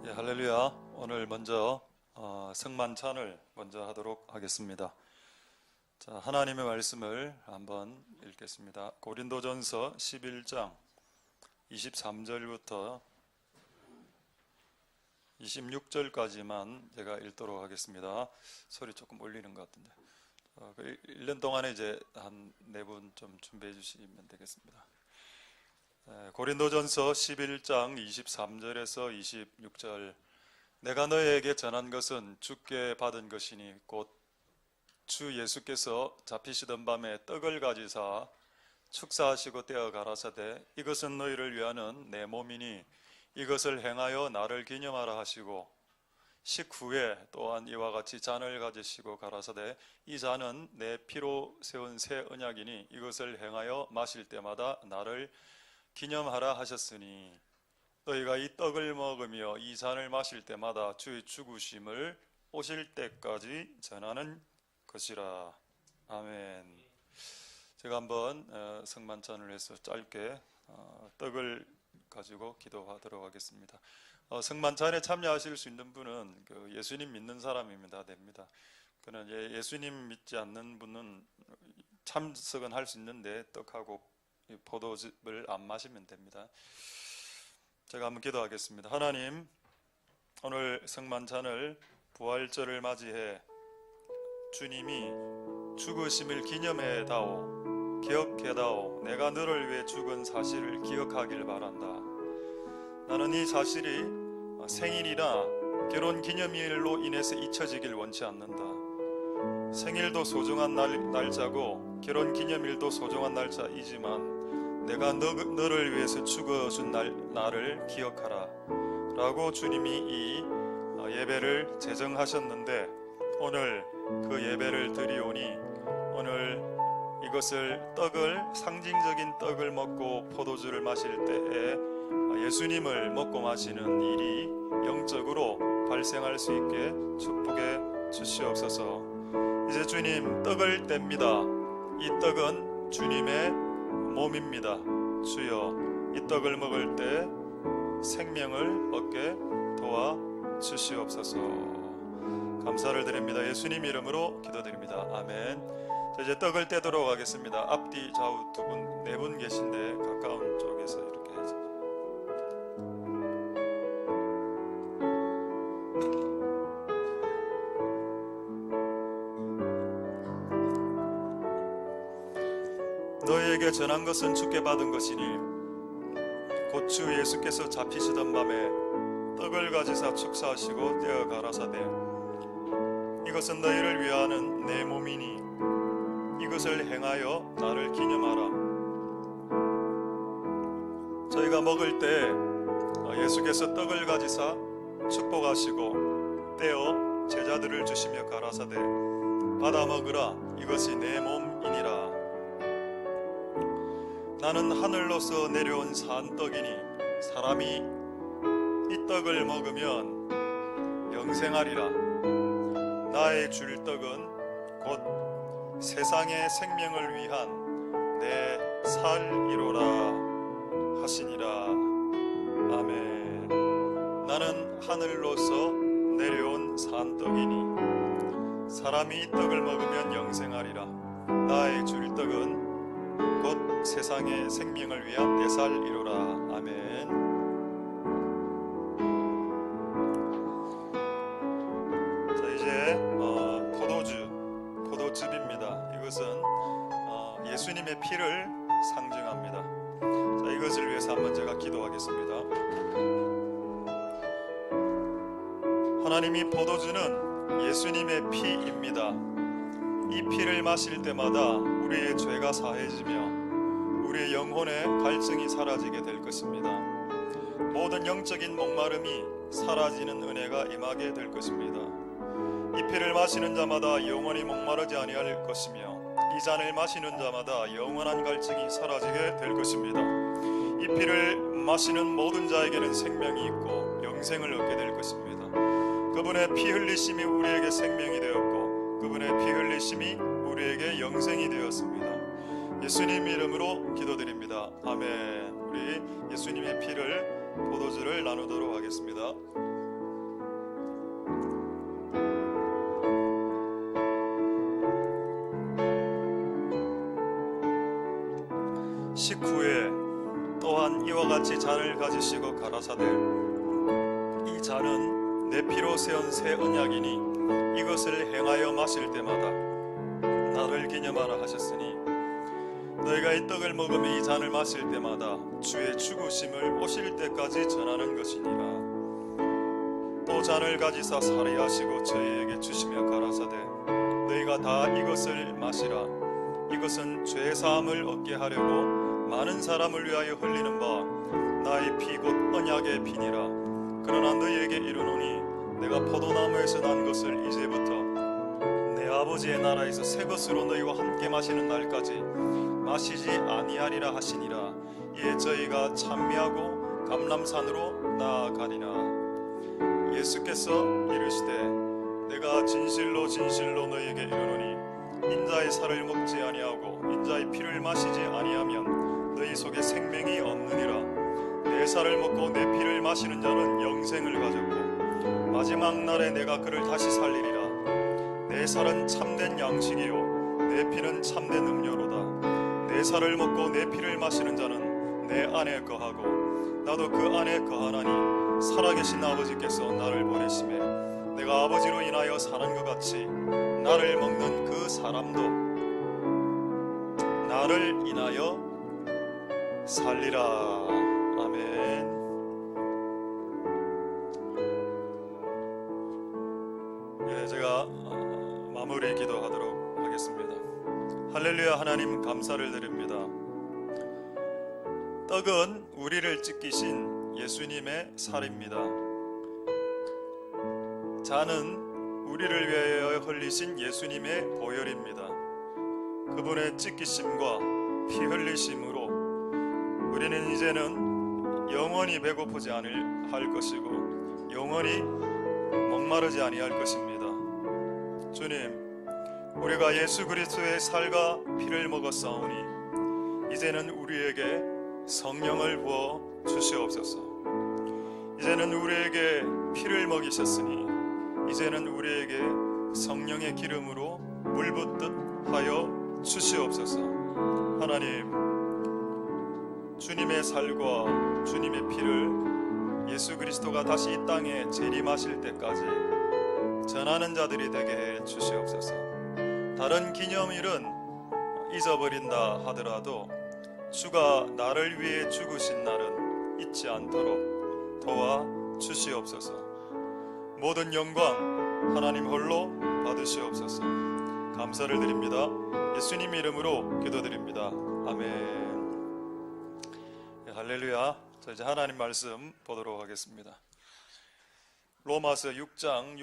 예, 할렐루야. 오늘 먼저 성만찬을 먼저 하도록 하겠습니다. 자, 하나님의 말씀을 한번 읽겠습니다. 고린도전서 11장 23절부터 26절까지만 제가 읽도록 하겠습니다. 소리 조금 울리는 것 같은데 1년 동안에 이제 한 4분 좀 준비해 주시면 되겠습니다. 고린도전서 11장 23절에서 26절. 내가 너에게 전한 것은 주께 받은 것이니 곧 주 예수께서 잡히시던 밤에 떡을 가지사 축사하시고 떼어 가라사대 이것은 너희를 위하는 내 몸이니 이것을 행하여 나를 기념하라 하시고 식후에 또한 이와 같이 잔을 가지시고 가라사대 이 잔은 내 피로 세운 새 언약이니 이것을 행하여 마실 때마다 나를 기념하라 하셨으니 너희가 이 떡을 먹으며 이 잔을 마실 때마다 주의 죽으심을 오실 때까지 전하는 것이라. 아멘. 제가 한번 성만찬을 해서 짧게 떡을 가지고 기도하도록 하겠습니다. 성만찬에 참여하실 수 있는 분은 예수님 믿는 사람입니다. 됩니다. 그는 예수님 믿지 않는 분은 참석은 할 수 있는데 떡하고 포도즙을 안 마시면 됩니다. 제가 한번 기도하겠습니다. 하나님, 오늘 성만찬을 부활절을 맞이해 주님이 죽으심을 기념해다오, 기억해다오. 내가 너를 위해 죽은 사실을 기억하길 바란다. 나는 이 사실이 생일이나 결혼기념일로 인해서 잊혀지길 원치 않는다. 생일도 소중한 날짜고 결혼기념일도 소중한 날짜이지만 내가 너를 위해서 죽어준 나를 기억하라 라고 주님이 이 예배를 제정하셨는데 오늘 그 예배를 드리오니 오늘 이것을 상징적인 떡을 먹고 포도주를 마실 때에 예수님을 먹고 마시는 일이 영적으로 발생할 수 있게 축복해 주시옵소서. 이제 주님 떡을 뗍니다. 이 떡은 주님의 몸입니다. 주여 이 떡을 먹을 때 생명을 얻게 도와 주시옵소서. 감사를 드립니다. 예수님 이름으로 기도드립니다. 아멘. 자, 이제 떡을 떼도록 하겠습니다. 앞뒤 좌우 네 분 계신데 가까운 쪽에서 이렇게 해서 너희에게 전한 것은 주께 받은 것이니 곧 주 예수께서 잡히시던 밤에 떡을 가지사 축사하시고 떼어 가라사대 이것은 너희를 위하는 내 몸이니 이것을 행하여 나를 기념하라. 저희가 먹을 때 예수께서 떡을 가지사 축복하시고 떼어 제자들을 주시며 가라사대 받아 먹으라. 이것이 내 몸이니라. 나는 하늘로서 내려온 산떡이니 사람이 이 떡을 먹으면 영생하리라. 나의 줄 떡은 곧 세상의 생명을 위한 내 살이로라 하시니라. 아멘. 나는 하늘로서 내려온 산떡이니 사람이 이 떡을 먹으면 영생하리라. 나의 줄 떡은 곧 세상의 생명을 위한 내 살이로라. 아멘. 자, 이제 포도즙입니다. 이것은 예수님의 피를 상징합니다. 자, 이것을 위해서 한번 제가 기도하겠습니다. 하나님, 이 포도주는 예수님의 피입니다. 이 피를 마실 때마다 우리의 죄가 사해지며 우리의 영혼의 갈증이 사라지게 될 것입니다. 모든 영적인 목마름이 사라지는 은혜가 임하게 될 것입니다. 이 피를 마시는 자마다 영원히 목마르지 아니할 것이며 이 잔을 마시는 자마다 영원한 갈증이 사라지게 될 것입니다. 이 피를 마시는 모든 자에게는 생명이 있고 영생을 얻게 될 것입니다. 그분의 피 흘리심이 우리에게 생명이 되었고 그분의 피 흘리심이 우리에게 영생이 되었습니다. 예수님 이름으로 기도드립니다. 아멘. 우리 예수님의 피를 포도주를 나누도록 하겠습니다. 식후에 또한 이와 같이 잔을 가지시고 가라사대 이 잔은 내 피로 세운 새 언약이니 이것을 행하여 마실 때마다 나를 기념하라 하셨으니 너희가 이 떡을 먹으며 이 잔을 마실 때마다 주의 죽으심을 오실 때까지 전하는 것이니라. 또 잔을 가지사 살해하시고 저희에게 주시며 가라사대 너희가 다 이것을 마시라. 이것은 죄 사함을 얻게 하려고 많은 사람을 위하여 흘리는 바 나의 피 곧 언약의 피니라. 그러나 너희에게 이르노니 내가 포도나무에서 난 것을 이제부터 내 아버지의 나라에서 새 것으로 너희와 함께 마시는 날까지 마시지 아니하리라 하시니라. 이에 저희가 찬미하고 감람산으로 나아가니라. 예수께서 이르시되 내가 진실로 진실로 너희에게 이르노니 인자의 살을 먹지 아니하고 인자의 피를 마시지 아니하면 너희 속에 생명이 없느니라. 내 살을 먹고 내 피를 마시는 자는 영생을 가졌고 마지막 날에 내가 그를 다시 살리리라. 내 살은 참된 양식이요 내 피는 참된 음료로다. 내 살을 먹고 내 피를 마시는 자는 내 안에 거하고 나도 그 안에 거하나니 살아계신 아버지께서 나를 보내심에 내가 아버지로 인하여 사는 것 같이 나를 먹는 그 사람도 나를 인하여 살리라. 아멘. 제가 마무리 기도하도록 하겠습니다. 할렐루야. 하나님 감사를 드립니다. 떡은 우리를 찢기신 예수님의 살입니다. 잔은 우리를 위하여 흘리신 예수님의 보혈입니다. 그분의 찢기심과 피 흘리심으로 우리는 이제는 영원히 배고프지 할 것이고 영원히 목마르지 아니할 것입니다. 주님, 우리가 예수 그리스도의 살과 피를 먹었사오니 이제는 우리에게 성령을 부어 주시옵소서. 이제는 우리에게 피를 먹이셨으니 이제는 우리에게 성령의 기름으로 물붓듯 하여 주시옵소서. 하나님, 주님의 살과 주님의 피를 예수 그리스도가 다시 이 땅에 재림하실 때까지 전하는 자들이 되게 해 주시옵소서. 다른 기념일은 잊어버린다 하더라도 주가 나를 위해 죽으신 날은 잊지 않도록 도와 주시옵소서. 모든 영광 하나님 홀로 받으시옵소서. 감사를 드립니다. 예수님 이름으로 기도드립니다. 아멘. 할렐루야. 자, 이제 하나님 말씀 보도록 하겠습니다. 로마서 6장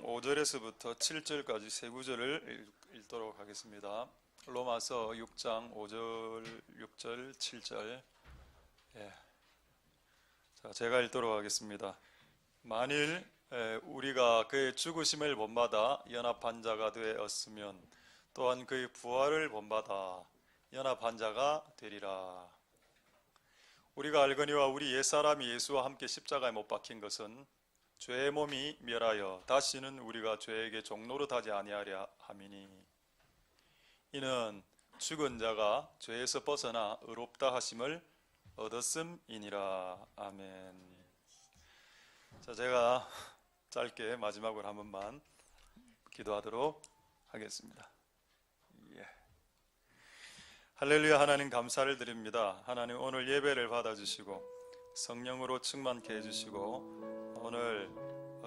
5절에서부터 7절까지 세 구절을 읽도록 하겠습니다. 로마서 6장 5절, 6절, 7절. 자, 제가 읽도록 하겠습니다. 만일 우리가 그의 죽으심을 본받아 연합한 자가 되었으면 또한 그의 부활을 본받아 연합한 자가 되리라. 우리가 알거니와 우리 옛사람이 예수와 함께 십자가에 못 박힌 것은 죄의 몸이 멸하여 다시는 우리가 죄에게 종노릇하지 아니하려 함이니 이는 죽은 자가 죄에서 벗어나 의롭다 하심을 얻었음이니라. 아멘. 자, 제가 짧게 마지막으로 한 번만 기도하도록 하겠습니다. 할렐루야. 하나님 감사를 드립니다. 하나님 오늘 예배를 받아주시고 성령으로 충만케 해주시고 오늘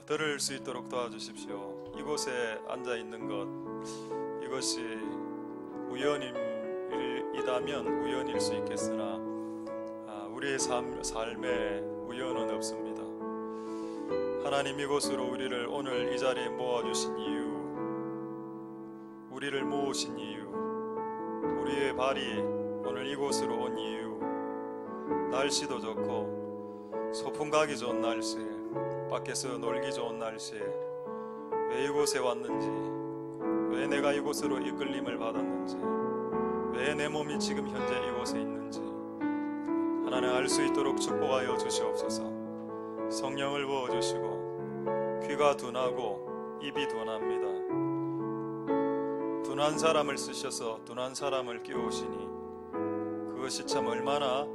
들을 수 있도록 도와주십시오. 이곳에 앉아있는 것 이것이 우연이라면 우연일 수 있겠으나 우리의 삶에 우연은 없습니다. 하나님 이곳으로 우리를 오늘 이 자리에 모아주신 이유, 우리를 모으신 이유, 우리의 발이 오늘 이곳으로 온 이유, 날씨도 좋고 소풍 가기 좋은 날씨, 밖에서 놀기 좋은 날씨에 왜 이곳에 왔는지, 왜 내가 이곳으로 이끌림을 받았는지, 왜 내 몸이 지금 현재 이곳에 있는지 하나님 알 수 있도록 축복하여 주시옵소서. 성령을 부어주시고 귀가 둔하고 입이 둔합니다. 둔한 사람을 쓰셔서 둔한 사람을 끼우시니 그 그것이 참 얼마나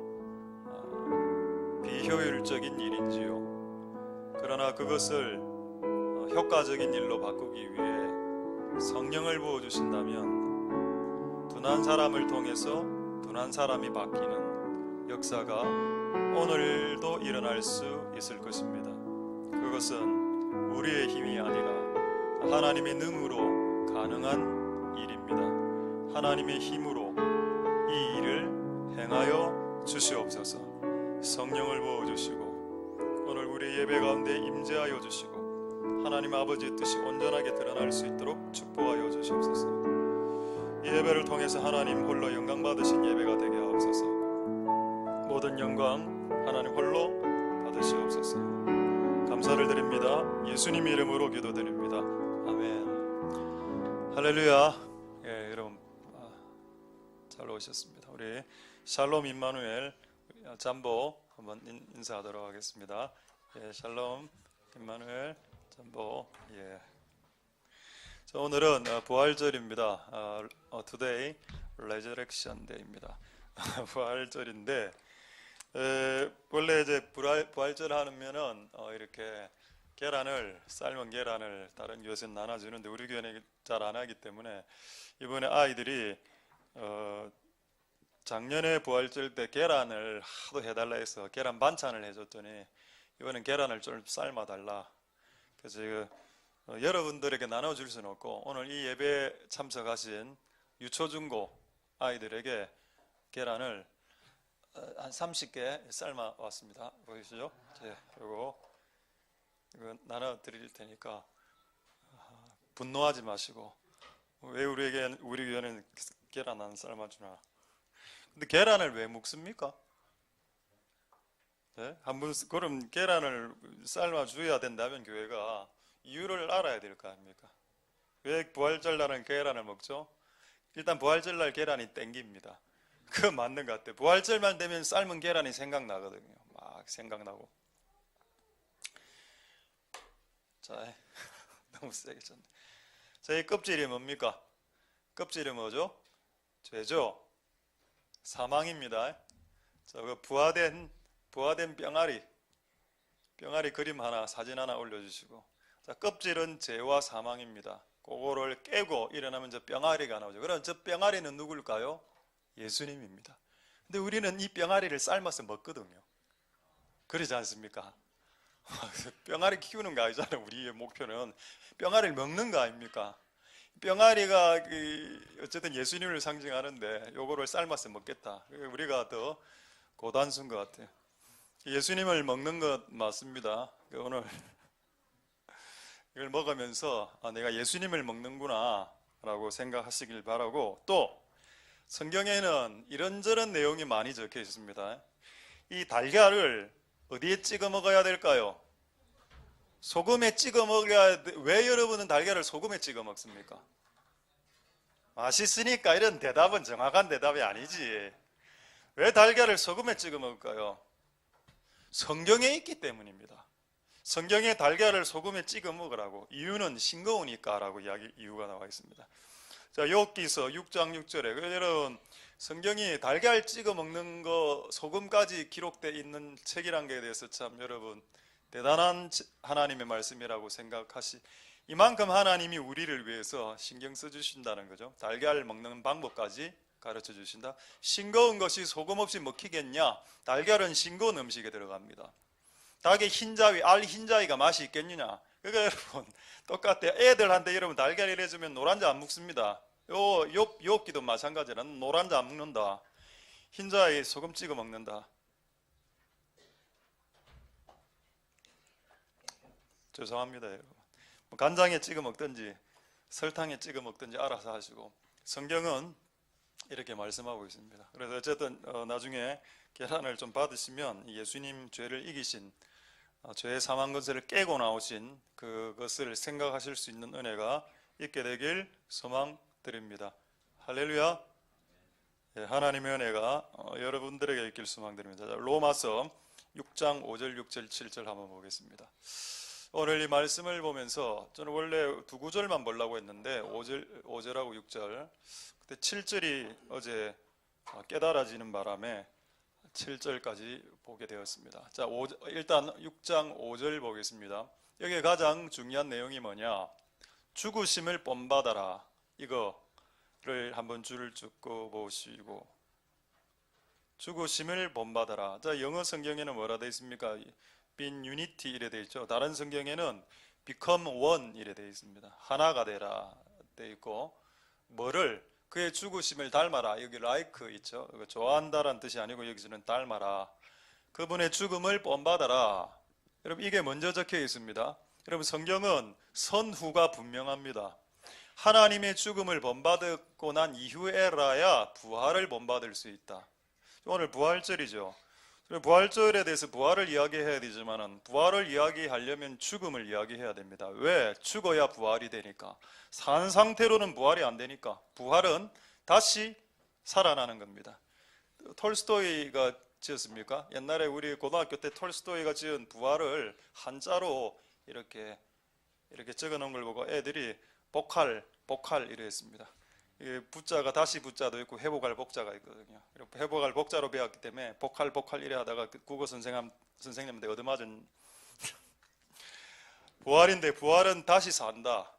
비효율적인 일인지요. 그러나 그것을 효과적인 일로 바꾸기 위해 성령을 부어주신다면 둔한 사람을 통해서 둔한 사람이 바뀌는 역사가 오늘도 일어날 수 있을 것입니다. 그것은 우리의 힘이 아니라 하나님의 능으로 가능한 일입니다. 하나님의 힘으로 이 일을 행하여 주시옵소서. 성령을 부어주시고 오늘 우리 예배 가운데 임재하여 주시고 하나님 아버지의 뜻이 온전하게 드러날 수 있도록 축복하여 주시옵소서. 이 예배를 통해서 하나님 홀로 영광 받으신 예배가 되게 하옵소서. 모든 영광 하나님 홀로 받으시옵소서. 감사를 드립니다. 예수님 이름으로 기도드립니다. 아멘. 할렐루야. 예, 여러분 잘 오셨습니다. 우리 샬롬 임마누엘 잠보 한번 인사하도록 하겠습니다. 예, 샬롬 임마누엘 잠보. 예. 자, 오늘은 부활절입니다. Today Resurrection Day입니다. 부활절인데 원래 이제 부활절 하면은 이렇게 삶은 계란을 다른 교회에서는 나눠주는데 우리 교회는 잘 안 하기 때문에 이번에 아이들이 작년에 부활절 때 계란을 하도 해달라 해서 계란 반찬을 해줬더니 이번엔 계란을 좀 삶아달라. 그래서 여러분들에게 나눠줄 수는 없고 오늘 이 예배에 참석하신 유초중고 아이들에게 계란을 한 30개 삶아 왔습니다. 보이시죠? 이거 나눠 드릴 테니까 분노하지 마시고 왜 우리 교회는 계란 안 삶아주나? 근데 계란을 왜 먹습니까? 네? 그럼 계란을 삶아줘야 된다면 교회가 이유를 알아야 될 거 아닙니까? 왜 부활절날은 계란을 먹죠? 일단 부활절날 계란이 땡깁니다. 그거 맞는 것 같아요. 부활절만 되면 삶은 계란이 생각나거든요. 막 생각나고. 자, 너무 세게 쳤네. 자, 이 껍질이 뭡니까? 껍질이 뭐죠? 죄죠. 사망입니다. 자, 그 부화된 병아리 그림 하나, 사진 하나 올려주시고. 자, 껍질은 죄와 사망입니다. 그거를 깨고 일어나면 저 병아리가 나오죠. 그럼 저 병아리는 누굴까요? 예수님입니다. 근데 우리는 이 병아리를 삶아서 먹거든요. 그러지 않습니까? 병아리 키우는 거 아니잖아요. 우리의 목표는 병아리를 먹는 거 아닙니까? 병아리가 어쨌든 예수님을 상징하는데 요거를 삶아서 먹겠다. 우리가 더 고단수인 것 같아요. 예수님을 먹는 것 맞습니다. 오늘 이걸 먹으면서 내가 예수님을 먹는구나 라고 생각하시길 바라고, 또 성경에는 이런저런 내용이 많이 적혀 있습니다. 이 달걀을 어디에 찍어 먹어야 될까요? 소금에 찍어 먹어야 돼. 왜 여러분은 달걀을 소금에 찍어 먹습니까? 맛있으니까. 이런 대답은 정확한 대답이 아니지. 왜 달걀을 소금에 찍어 먹을까요? 성경에 있기 때문입니다. 성경에 달걀을 소금에 찍어 먹으라고. 이유는 싱거우니까 라고 이유가 나와 있습니다. 자, 욥기서 6장 6절에 여러분, 성경이 달걀 찍어 먹는 거 소금까지 기록되어 있는 책이란 게 대해서 참 여러분 대단한 하나님의 말씀이라고 이만큼 하나님이 우리를 위해서 신경 써주신다는 거죠. 달걀 먹는 방법까지 가르쳐 주신다. 싱거운 것이 소금 없이 먹히겠냐? 달걀은 싱거운 음식에 들어갑니다. 닭의 흰자위, 알 흰자위가 맛이 있겠느냐? 그러니까 여러분 똑같아요. 애들한테 여러분 달걀 이래주면 노란자 안 먹습니다. 욥기도 마찬가지라. 노란자 안 먹는다. 흰자위 소금 찍어 먹는다. 죄송합니다, 여러분. 간장에 찍어 먹든지 설탕에 찍어 먹든지 알아서 하시고, 성경은 이렇게 말씀하고 있습니다. 그래서 어쨌든 나중에 계란을 좀 받으시면 예수님 죄를 이기신, 죄의 사망 권세를 깨고 나오신 그것을 생각하실 수 있는 은혜가 있게 되길 소망드립니다. 할렐루야. 예, 하나님의 은혜가 여러분들에게 있길 소망드립니다. 로마서 6장 5절 6절 7절 한번 보겠습니다. 오늘 이 말씀을 보면서 저는 원래 두 구절만 보려고 했는데 5절하고 6절, 그때 7절이 어제 깨달아지는 바람에 7절까지 보게 되었습니다. 자, 일단 6장 5절 보겠습니다. 여기에 가장 중요한 내용이 뭐냐? 죽으심을 본받아라. 이거를 한번 줄을 쭉 보시고, 죽으심을 본받아라. 자, 영어 성경에는 뭐라 되어 있습니까? Been unity 이래 되어 있죠. 다른 성경에는 become one 이래 되어 있습니다. 하나가 되라 되어 있고, 뭐를? 그의 죽으심을 닮아라. 여기 like 있죠. 좋아한다라는 뜻이 아니고 여기서는 닮아라. 그분의 죽음을 본받아라. 여러분, 이게 먼저 적혀 있습니다. 여러분, 성경은 선후가 분명합니다. 하나님의 죽음을 본받고 난 이후에라야 부활을 본받을 수 있다. 오늘 부활절이죠. 부활절에 대해서 부활을 이야기해야 되지만 부활을 이야기하려면 죽음을 이야기해야 됩니다. 왜? 죽어야 부활이 되니까. 산 상태로는 부활이 안 되니까. 부활은 다시 살아나는 겁니다. 톨스토이가 지었습니까? 옛날에 우리 고등학교 때 톨스토이가 지은 부활을 한자로 이렇게 적어 놓은 걸 보고 애들이 복할 이래 했습니다. 부자가 다시 부자도 있고 회복할 복자가 있거든요. 회복할 복자로 배웠기 때문에 복할 이래 하다가 국어 선생님한테 얻어맞은 부활인데, 부활은 다시 산다.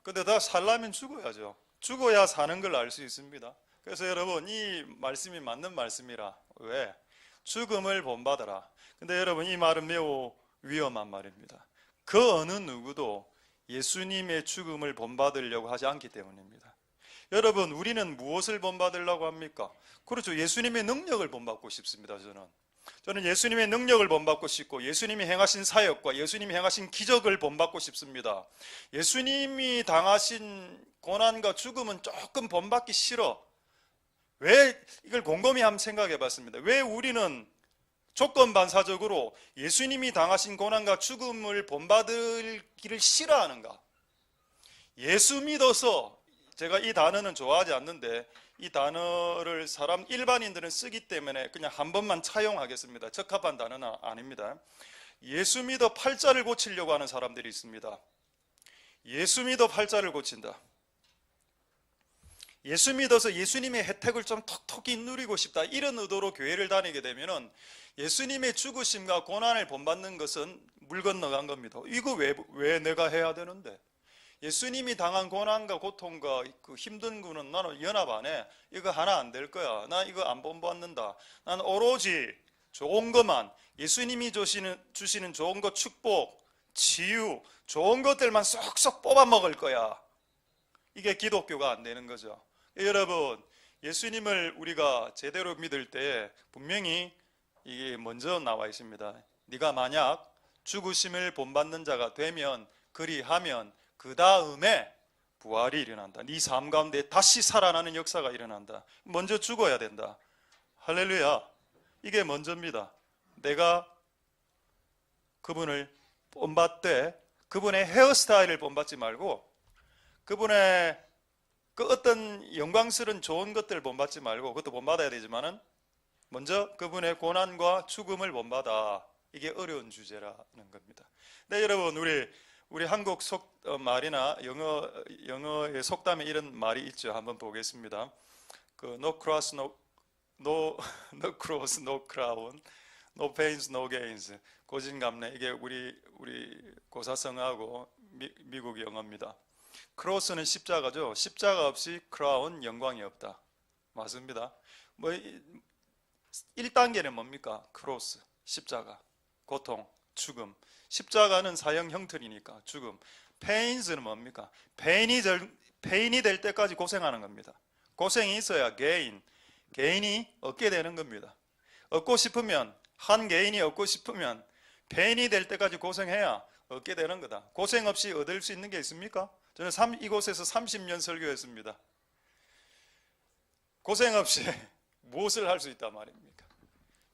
근데 다 살려면 죽어야죠. 죽어야 사는 걸 알 수 있습니다. 그래서 여러분, 이 말씀이 맞는 말씀이라. 왜? 죽음을 본받아라. 근데 여러분, 이 말은 매우 위험한 말입니다. 그 어느 누구도 예수님의 죽음을 본받으려고 하지 않기 때문입니다. 여러분, 우리는 무엇을 본받으려고 합니까? 그렇죠. 예수님의 능력을 본받고 싶습니다. 저는 예수님의 능력을 본받고 싶고, 예수님이 행하신 사역과 예수님이 행하신 기적을 본받고 싶습니다. 예수님이 당하신 고난과 죽음은 조금 본받기 싫어. 왜? 이걸 곰곰이 한번 생각해 봤습니다. 왜 우리는 조건반사적으로 예수님이 당하신 고난과 죽음을 본받기를 싫어하는가? 예수 믿어서, 제가 이 단어는 좋아하지 않는데 이 단어를 일반인들은 쓰기 때문에 그냥 한 번만 차용하겠습니다. 적합한 단어는 아닙니다. 예수 믿어 팔자를 고치려고 하는 사람들이 있습니다. 예수 믿어 팔자를 고친다. 예수 믿어서 예수님의 혜택을 좀 톡톡히 누리고 싶다. 이런 의도로 교회를 다니게 되면은 예수님의 죽으심과 고난을 본받는 것은 물 건너간 겁니다. 이거 왜 내가 해야 되는데? 예수님이 당한 고난과 고통과 그 힘든 거는 나는 연합 안 해. 이거 하나 안 될 거야. 나 이거 안 본받는다. 난 오로지 좋은 것만, 예수님이 주시는 좋은 것, 축복, 치유, 좋은 것들만 쏙쏙 뽑아 먹을 거야. 이게 기독교가 안 되는 거죠. 여러분, 예수님을 우리가 제대로 믿을 때 분명히 이게 먼저 나와 있습니다. 네가 만약 죽으심을 본받는 자가 되면, 그리하면 그 다음에 부활이 일어난다. 네 삶 가운데 다시 살아나는 역사가 일어난다. 먼저 죽어야 된다. 할렐루야. 이게 먼저입니다. 내가 그분을 본받되 그분의 헤어스타일을 본받지 말고, 그분의 그 어떤 영광스러운 좋은 것들을 본받지 말고, 그것도 본받아야 되지만은 먼저 그분의 고난과 죽음을 본받아. 이게 어려운 주제라는 겁니다. 네, 여러분, 우리 한국 말이나 영어의 속담에 이런 말이 있죠. 한번 보겠습니다. No cross, no cross, no crown, no pains, no gains. 고진감래. 이게 우리 고사성하고 미국 영어입니다. 크로스는 십자가죠. 십자가 없이 크라운, 영광이 없다. 맞습니다. 1단계는 뭡니까? 크로스, 십자가, 고통, 죽음. 십자가는 사형 형틀이니까 죽음. 페인스는 뭡니까? 페인이 될 때까지 고생하는 겁니다. 고생이 있어야 개인이 얻게 되는 겁니다. 한 개인이 얻고 싶으면 페인이 될 때까지 고생해야 얻게 되는 거다. 고생 없이 얻을 수 있는 게 있습니까? 저는 이곳에서 30년 설교했습니다. 고생 없이 무엇을 할 수 있단 말입니까?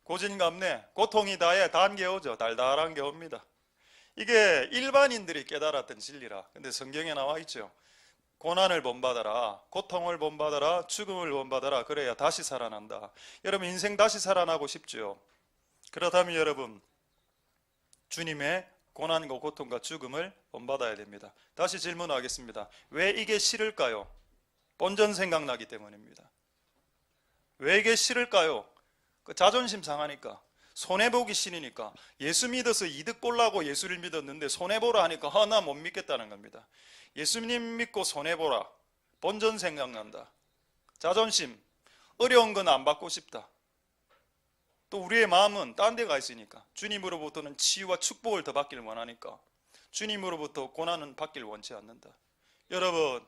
고진감래, 고통이 단게 오죠. 달달한 게 옵니다. 이게 일반인들이 깨달았던 진리라. 근데 성경에 나와 있죠. 고난을 본받아라, 고통을 본받아라, 죽음을 본받아라. 그래야 다시 살아난다. 여러분, 인생 다시 살아나고 싶죠? 그렇다면 여러분, 주님의 고난과 고통과 죽음을 본받아야 됩니다. 다시 질문하겠습니다. 왜 이게 싫을까요? 본전 생각나기 때문입니다. 왜 이게 싫을까요? 그 자존심 상하니까, 손해보기 싫으니까. 예수 믿어서 이득 보려고 예수를 믿었는데 손해보라 하니까 나 못 믿겠다는 겁니다. 예수님 믿고 손해보라, 본전 생각난다. 자존심, 어려운 건 안 받고 싶다. 또 우리의 마음은 딴 데 가 있으니까, 주님으로부터는 치유와 축복을 더 받기를 원하니까 주님으로부터 고난은 받기를 원치 않는다. 여러분,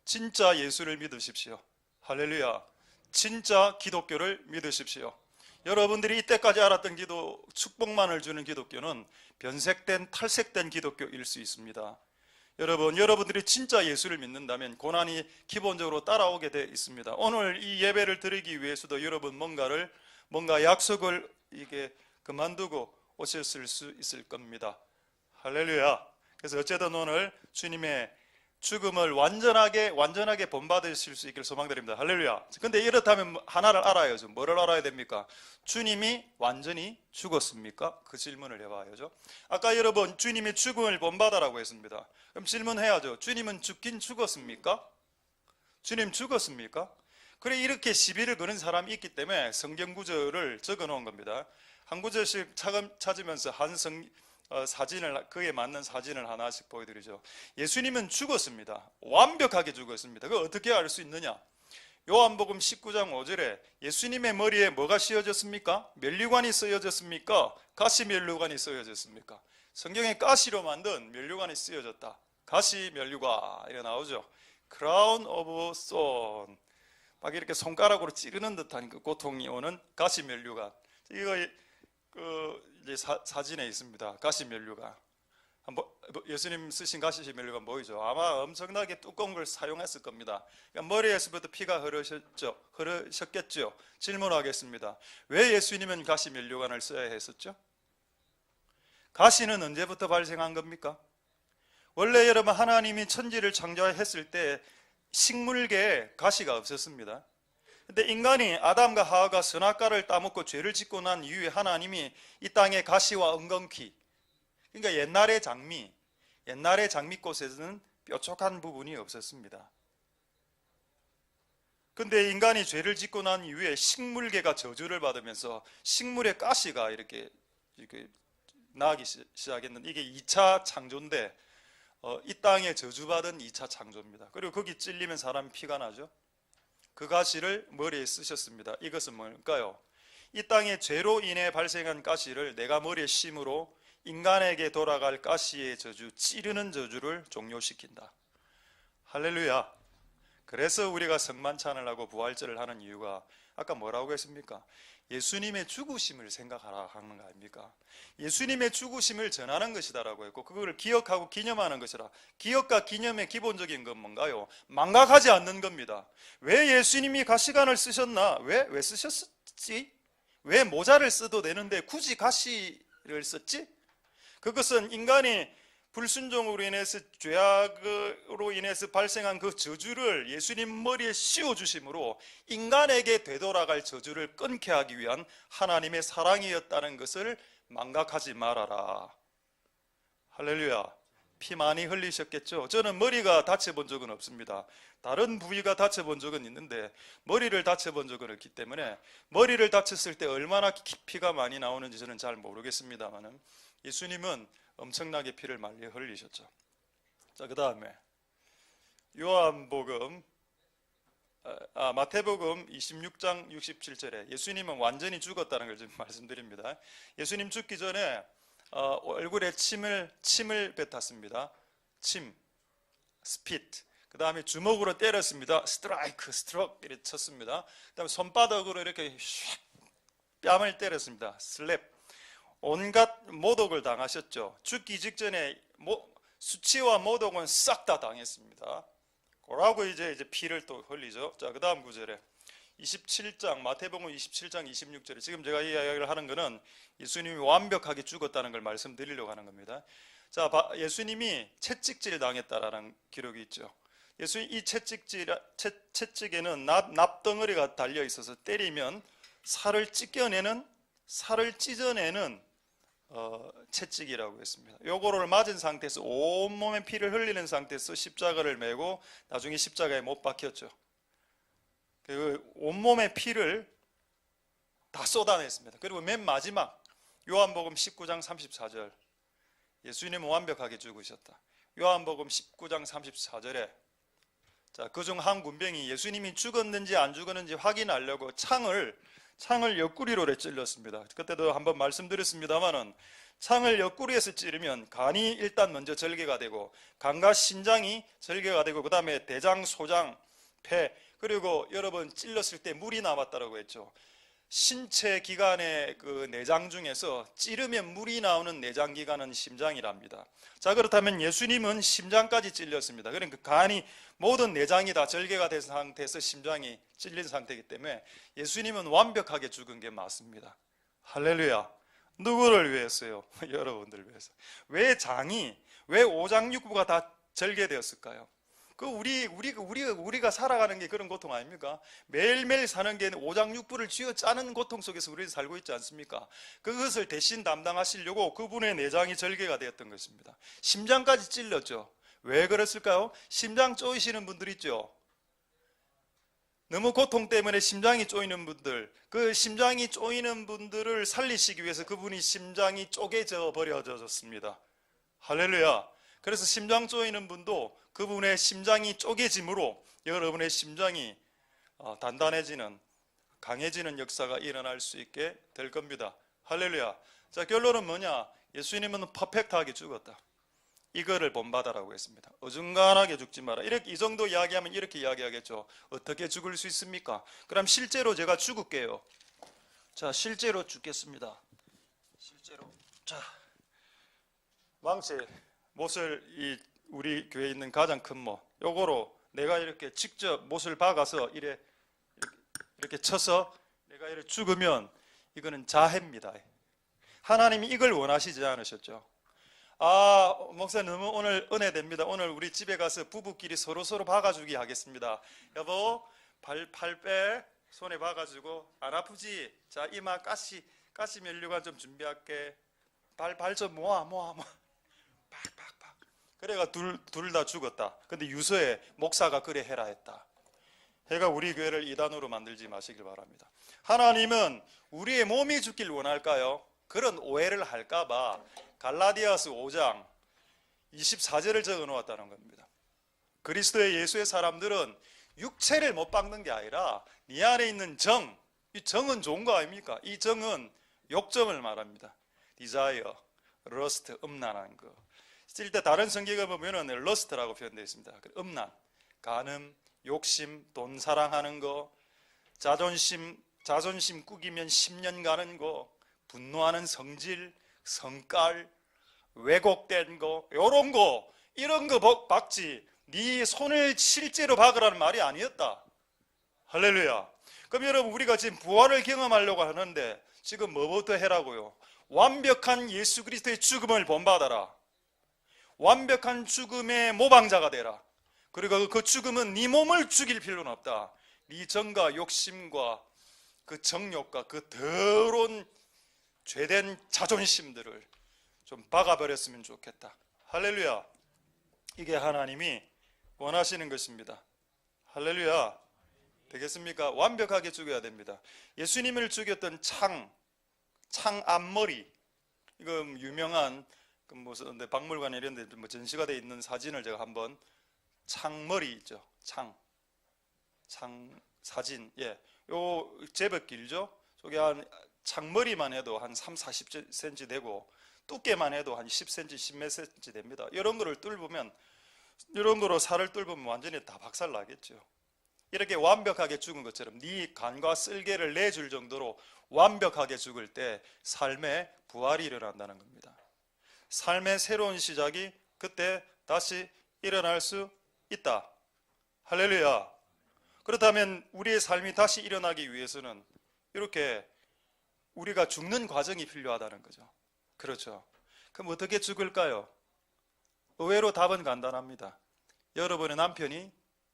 진짜 예수를 믿으십시오. 할렐루야. 진짜 기독교를 믿으십시오. 여러분들이 이때까지 알았던 기도, 축복만을 주는 기독교는 변색된, 탈색된 기독교일 수 있습니다. 여러분, 여러분들이 진짜 예수를 믿는다면 고난이 기본적으로 따라오게 돼 있습니다. 오늘 이 예배를 드리기 위해서도 여러분 뭔가 약속을 이게 그만두고 오셨을 수 있을 겁니다. 할렐루야. 그래서 어쨌든 오늘 주님의 죽음을 완전하게 본받으실 수 있기를 소망드립니다. 할렐루야. 근데 이렇다면 하나를 알아야죠. 뭐를 알아야 됩니까? 주님이 완전히 죽었습니까? 그 질문을 해봐야죠. 아까 여러분 주님이 죽음을 본받으라고 했습니다. 그럼 질문해야죠. 주님은 죽긴 죽었습니까? 주님 죽었습니까? 그래, 이렇게 시비를 거는 사람이 있기 때문에 성경 구절을 적어 놓은 겁니다. 한 구절씩 찾으면서 사진을, 그에 맞는 사진을 하나씩 보여드리죠. 예수님은 죽었습니다. 완벽하게 죽었습니다. 그걸 어떻게 알 수 있느냐? 요한복음 19장 5절에 예수님의 머리에 뭐가 씌워졌습니까? 면류관이 쓰여졌습니까? 가시 면류관이 쓰여졌습니까? 성경에 가시로 만든 면류관이 쓰여졌다. 가시 면류관 이렇게 나오죠. 크라운 오브 쏜, 막 이렇게 손가락으로 찌르는 듯한 그 고통이 오는 가시 면류관. 이거 이제 사진에 있습니다. 가시 면류관. 예수님 쓰신 가시 면류관 보이죠? 아마 엄청나게 두꺼운 걸 사용했을 겁니다. 그러니까 머리에서부터 피가 흐르셨겠죠. 질문하겠습니다. 왜 예수님은 가시 면류관을 써야 했었죠? 가시는 언제부터 발생한 겁니까? 원래 여러분, 하나님이 천지를 창조했을 때 식물계에 가시가 없었습니다. 근데 인간이, 아담과 하와가 선악과를 따먹고 죄를 짓고 난 이후에 하나님이 이 땅에 가시와 엉겅퀴, 그러니까 옛날의 장미꽃에서는 뾰족한 부분이 없었습니다. 근데 인간이 죄를 짓고 난 이후에 식물계가 저주를 받으면서 식물의 가시가 이렇게 나기 시작했는데, 이게 2차 창조인데 이 땅에 저주받은 2차 창조입니다. 그리고 거기 찔리면 사람이 피가 나죠. 그 가시를 머리에 쓰셨습니다. 이것은 뭘까요? 이 땅의 죄로 인해 발생한 가시를 내가 머리에 심으로 인간에게 돌아갈 가시의 저주, 찌르는 저주를 종료시킨다. 할렐루야. 그래서 우리가 성만찬을 하고 부활절을 하는 이유가, 아까 뭐라고 했습니까? 예수님의 죽으심을 생각하라 하는 거 아닙니까? 예수님의 죽으심을 전하는 것이다라고 했고, 그걸 기억하고 기념하는 것이라. 기억과 기념의 기본적인 건 뭔가요? 망각하지 않는 겁니다. 왜 예수님이 가시관을 쓰셨나? 왜 쓰셨지? 왜 모자를 써도 되는데 굳이 가시를 썼지? 그것은 인간이 불순종으로 인해서, 죄악으로 인해서 발생한 그 저주를 예수님 머리에 씌워주심으로 인간에게 되돌아갈 저주를 끊게 하기 위한 하나님의 사랑이었다는 것을 망각하지 말아라. 할렐루야. 피 많이 흘리셨겠죠? 저는 머리가 다쳐본 적은 없습니다. 다른 부위가 다쳐본 적은 있는데 머리를 다쳐본 적은 없기 때문에, 머리를 다쳤을 때 얼마나 피가 많이 나오는지 저는 잘 모르겠습니다만 예수님은 엄청나게 피를 많이 흘리셨죠. 자, 그 다음에 마태복음 26장 67절에 예수님은 완전히 죽었다는 걸 좀 말씀드립니다. 예수님 죽기 전에 얼굴에 침을 뱉었습니다. 스피트. 그 다음에 주먹으로 때렸습니다. 스트로크 이렇게 쳤습니다. 그 다음에 손바닥으로 이렇게 뺨을 때렸습니다. 슬랩. 온갖 모독을 당하셨죠. 죽기 직전에 수치와 모독은 싹 다 당했습니다. 그러고 이제 피를 또 흘리죠. 자, 그 다음 구절에 27장, 마태복음 27장 26절에, 지금 제가 이 이야기를 하는 것은 예수님이 완벽하게 죽었다는 걸 말씀드리려고 하는 겁니다. 자, 예수님이 채찍질 당했다라는 기록이 있죠. 이 채찍에는 납덩어리가 달려 있어서 때리면 살을 찢어내는 채찍이라고 했습니다. 요거를 맞은 상태에서 온몸에 피를 흘리는 상태에서 십자가를 메고 나중에 십자가에 못 박혔죠. 그 온몸에 피를 다 쏟아냈습니다. 그리고 맨 마지막 요한복음 19장 34절, 예수님은 완벽하게 죽으셨다. 요한복음 19장 34절에 그중 한 군병이 예수님이 죽었는지 안 죽었는지 확인하려고 창을 옆구리로 찔렀습니다. 그때도 한번 말씀드렸습니다만은 창을 옆구리에서 찌르면 간이 일단 먼저 절개가 되고 간과 신장이 절개가 되고 그 다음에 대장, 소장, 폐, 그리고 여러분 찔렀을 때 물이 나왔다고 했죠. 신체 기관의 그 내장 중에서 찌르면 물이 나오는 내장 기관은 심장이랍니다. 자, 그렇다면 예수님은 심장까지 찔렸습니다. 그러니까 간이 모든 내장이 다 절개가 된 상태에서 심장이 찔린 상태이기 때문에 예수님은 완벽하게 죽은 게 맞습니다. 할렐루야. 누구를 위해서요? 여러분들을 위해서. 왜 오장육부가 다 절개되었을까요? 우리가 살아가는 게 그런 고통 아닙니까? 매일매일 사는 게 오장육부를 쥐어 짜는 고통 속에서 우리는 살고 있지 않습니까? 그것을 대신 담당하시려고 그분의 내장이 절개가 되었던 것입니다. 심장까지 찔렸죠. 왜 그랬을까요? 심장 쪼이시는 분들 있죠. 너무 고통 때문에 심장이 쪼이는 분들, 그 심장이 쪼이는 분들을 살리시기 위해서 그분이 심장이 쪼개져 버려졌습니다. 할렐루야. 그래서 심장 쪼이는 분도 그분의 심장이 쪼개짐으로 여러분의 심장이 단단해지는, 강해지는 역사가 일어날 수 있게 될 겁니다. 할렐루야. 자, 결론은 뭐냐? 예수님은 퍼펙트하게 죽었다. 이거를 본받아라고 했습니다. 어중간하게 죽지 마라. 이 정도 이야기하면 이렇게 이야기하겠죠. 어떻게 죽을 수 있습니까? 그럼 실제로 제가 죽을게요. 자, 실제로 죽겠습니다. 실제로. 자, 망치 못을 우리 교회에 있는 가장 큰 못, 요거로 내가 이렇게 직접 못을 박아서 이렇게 쳐서 내가 이렇게 죽으면 이거는 자해입니다. 하나님이 이걸 원하시지 않으셨죠. 목사님 너무 오늘 은혜됩니다. 오늘 우리 집에 가서 부부끼리 서로 박아주기 하겠습니다. 여보, 팔 빼, 손에 박아주고. 안 아프지? 자, 이마 가시 면류관 좀 준비할게. 발 좀 모아. 팍. 그래가 둘 다 죽었다. 근데 유서에 목사가 그래 해라 했다. 해가 우리 교회를 이단으로 만들지 마시길 바랍니다. 하나님은 우리의 몸이 죽길 원할까요? 그런 오해를 할까봐 갈라디아서 5장 24절을 적어 놓았다는 겁니다. 그리스도의 예수의 사람들은 육체를 못 박는 게 아니라 네 안에 있는 정, 이 정은 좋은 거 아닙니까? 이 정은 욕정을 말합니다. desire, lust, 음란한 거. 쓸 때 다른 성경에 보면은 lust라고 표현되어 있습니다. 음란, 간음, 욕심, 돈 사랑하는 거, 자존심 꾸기면 10년 가는 거, 분노하는 성질, 성깔, 왜곡된 거, 이런 거 박지 네 손을 실제로 박으라는 말이 아니었다. 할렐루야. 그럼 여러분, 우리가 지금 부활을 경험하려고 하는데 지금 뭐부터 해라고요? 완벽한 예수 그리스도의 죽음을 본받아라. 완벽한 죽음의 모방자가 되라. 그리고 그 죽음은 네 몸을 죽일 필요는 없다. 네 정과 욕심과 그 정욕과 그 더러운 죄된 자존심들을 좀 박아버렸으면 좋겠다. 할렐루야. 이게 하나님이 원하시는 것입니다. 할렐루야. 되겠습니까? 완벽하게 죽여야 됩니다. 예수님을 죽였던 창 앞머리, 이거 유명한 무슨 박물관 이런 데 전시가 되어 있는 사진을 제가 한번, 창머리 있죠. 창 사진. 예. 요 제법 길죠? 저게 한 창머리만 해도 한 30-40cm 되고 두께만 해도 한 10cm, 10몇 cm 됩니다. 이런 거를 뚫으면, 이런 거로 살을 뚫으면 완전히 다 박살 나겠죠. 이렇게 완벽하게 죽은 것처럼 네 간과 쓸개를 내줄 정도로 완벽하게 죽을 때 삶의 부활이 일어난다는 겁니다. 삶의 새로운 시작이 그때 다시 일어날 수 있다. 할렐루야. 그렇다면 우리의 삶이 다시 일어나기 위해서는 이렇게 우리가 죽는 과정이 필요하다는 거죠. 그렇죠. 그럼 어떻게 죽을까요? 의외로 답은 간단합니다. 여러분의 남편이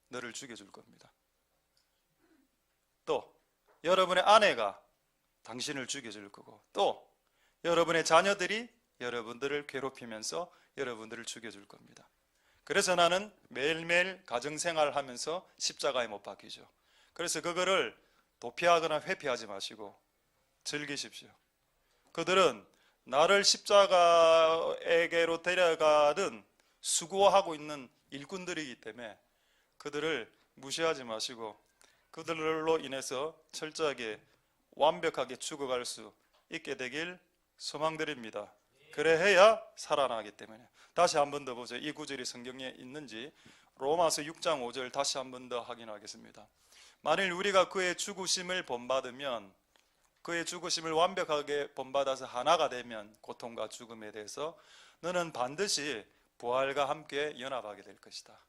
너를 죽여줄 겁니다. 또 여러분의 아내가 당신을 죽여줄 거고, 또 여러분의 자녀들이 여러분들을 괴롭히면서 여러분들을 죽여줄 겁니다. 그래서 나는 매일매일 가정생활을 하면서 십자가에 못 박히죠. 그래서 그거를 도피하거나 회피하지 마시고 즐기십시오. 그들은 나를 십자가에게로 데려가든 수고하고 있는 일꾼들이기 때문에 그들을 무시하지 마시고 그들로 인해서 철저하게 완벽하게 죽어갈 수 있게 되길 소망드립니다. 그래야 살아나기 때문에. 다시 한 번 더 보세요. 이 구절이 성경에 있는지 로마서 6장 5절 다시 한 번 더 확인하겠습니다. 만일 우리가 그의 죽으심을 본받으면, 그의 죽으심을 완벽하게 본받아서 하나가 되면 고통과 죽음에 대해서 너는 반드시 부활과 함께 연합하게 될 것이다.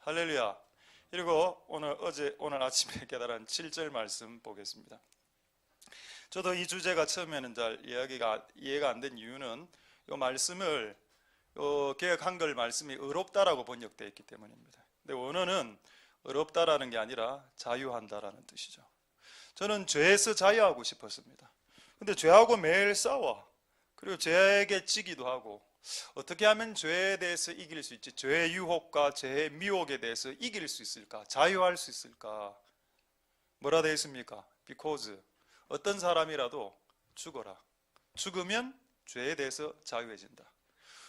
할렐루야. 그리고 오늘 아침에 깨달은 7절 말씀 보겠습니다. 저도 이 주제가 처음에는 잘 이해가 안 된 이유는 이 말씀을 개역 한글 말씀이 의롭다라고 번역되어 있기 때문입니다. 근데 원어는 의롭다라는 게 아니라 자유한다라는 뜻이죠. 저는 죄에서 자유하고 싶었습니다. 근데 죄하고 매일 싸워. 그리고 죄에게 지기도 하고 어떻게 하면 죄에 대해서 이길 수 있지? 죄의 유혹과 죄의 미혹에 대해서 이길 수 있을까? 자유할 수 있을까? 뭐라 되어 있습니까? Because 어떤 사람이라도 죽어라. 죽으면 죄에 대해서 자유해진다.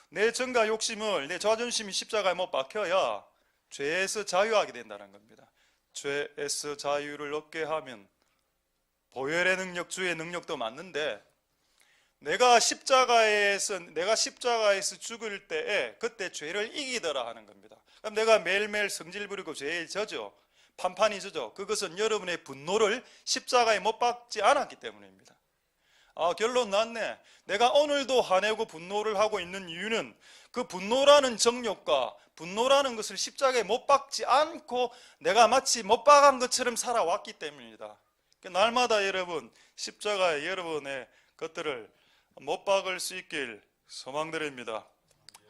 내 정과 욕심을, 내 자존심이 십자가에 못 박혀야 죄에서 자유하게 된다는 겁니다. 죄에서 자유를 얻게 하면 보혈의 능력, 주의 능력도 맞는데 내가 십자가에서 죽을 때에 그때 죄를 이기더라 하는 겁니다. 그럼 내가 매일매일 성질 부리고 죄에 져죠. 판판이 져죠. 그것은 여러분의 분노를 십자가에 못 박지 않았기 때문입니다. 결론 났네. 내가 오늘도 화내고 분노를 하고 있는 이유는 그 분노라는 정욕과 분노라는 것을 십자가에 못 박지 않고 내가 마치 못 박은 것처럼 살아왔기 때문이다. 날마다 여러분 십자가에 여러분의 것들을 못 박을 수 있길 소망드립니다.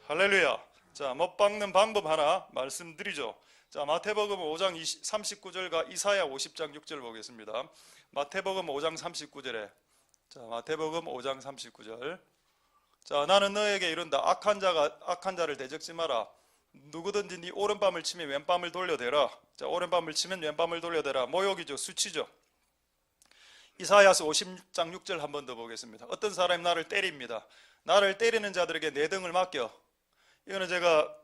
할렐루야. 자, 못 박는 방법 하나 말씀드리죠. 자, 마태복음 5장 39절과 이사야 50장 6절 보겠습니다. 마태복음 5장 39절에 자, 마태복음 5장 39절. 자, 나는 너에게 이른다. 악한 자를 대적지 마라. 누구든지 네 오른밤을 치면 왼밤을 돌려대라. 자, 오른밤을 치면 왼밤을 돌려대라. 모욕이죠. 수치죠. 이사야서 50장 6절 한 번 더 보겠습니다. 어떤 사람이 나를 때립니다. 나를 때리는 자들에게 내 등을 맡겨. 이거는 제가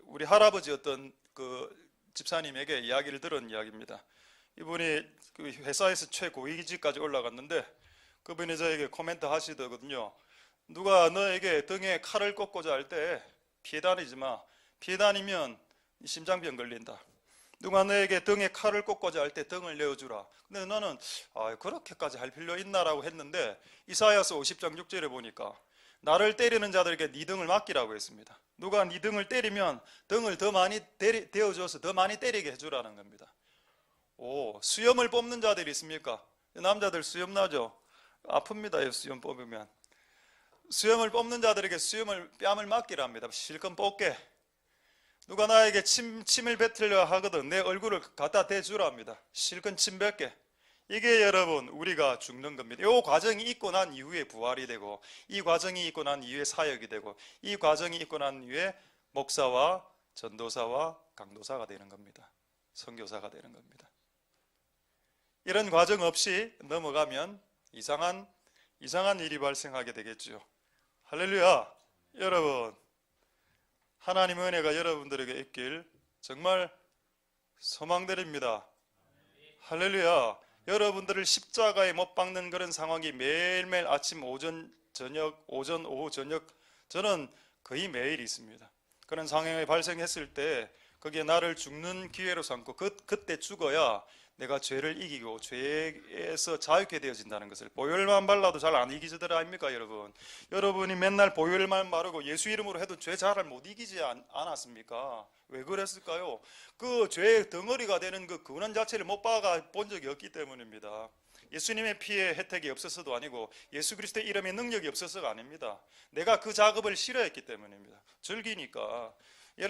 우리 할아버지 어떤 그 집사님에게 이야기를 들은 이야기입니다. 이분이 그 회사에서 최고위직까지 올라갔는데 그분이 저에게 코멘트 하시더군요. 누가 너에게 등에 칼을 꽂고자 할 때 피해 다니지 마. 피해 다니면 심장병 걸린다. 누가 너에게 등에 칼을 꽂고자 할 때 등을 내어주라. 근데 나는 그렇게까지 할 필요 있나라고 했는데 이사야서 50장 6절에 보니까 나를 때리는 자들에게 네 등을 맡기라고 했습니다. 누가 네 등을 때리면 등을 더 많이 대어줘서 더 많이 때리게 해주라는 겁니다. 수염을 뽑는 자들이 있습니까? 남자들 수염 나죠? 아픕니다. 수염 뽑으면. 수염을 뽑는 자들에게 뺨을 맡기랍니다. 실컷 뽑게. 누가 나에게 침을 뱉으려 하거든 내 얼굴을 갖다 대주랍니다. 실컷 침 뱉게. 이게 여러분 우리가 죽는 겁니다. 이 과정이 있고 난 이후에 부활이 되고 이 과정이 있고 난 이후에 사역이 되고 이 과정이 있고 난 이후에 목사와 전도사와 강도사가 되는 겁니다. 선교사가 되는 겁니다. 이런 과정 없이 넘어가면 이상한 일이 발생하게 되겠죠. 할렐루야. 여러분 하나님의 은혜가 여러분들에게 있길 정말 소망드립니다. 할렐루야. 여러분들을 십자가에 못 박는 그런 상황이 매일매일 아침, 오전, 오후, 저녁 저는 거의 매일 있습니다. 그런 상황이 발생했을 때 그게 나를 죽는 기회로 삼고 그때 죽어야 내가 죄를 이기고 죄에서 자유케 되어진다는 것을. 보혈만 발라도 잘 안 이기지들 아닙니까 여러분? 여러분이 맨날 보혈만 바르고 예수 이름으로 해도 죄 잘 못 이기지 않았습니까? 왜 그랬을까요? 그 죄의 덩어리가 되는 그 근원 자체를 못 박아 본 적이 없기 때문입니다. 예수님의 피의 혜택이 없어서도 아니고 예수 그리스도의 이름의 능력이 없어서가 아닙니다. 내가 그 작업을 싫어했기 때문입니다. 즐기니까.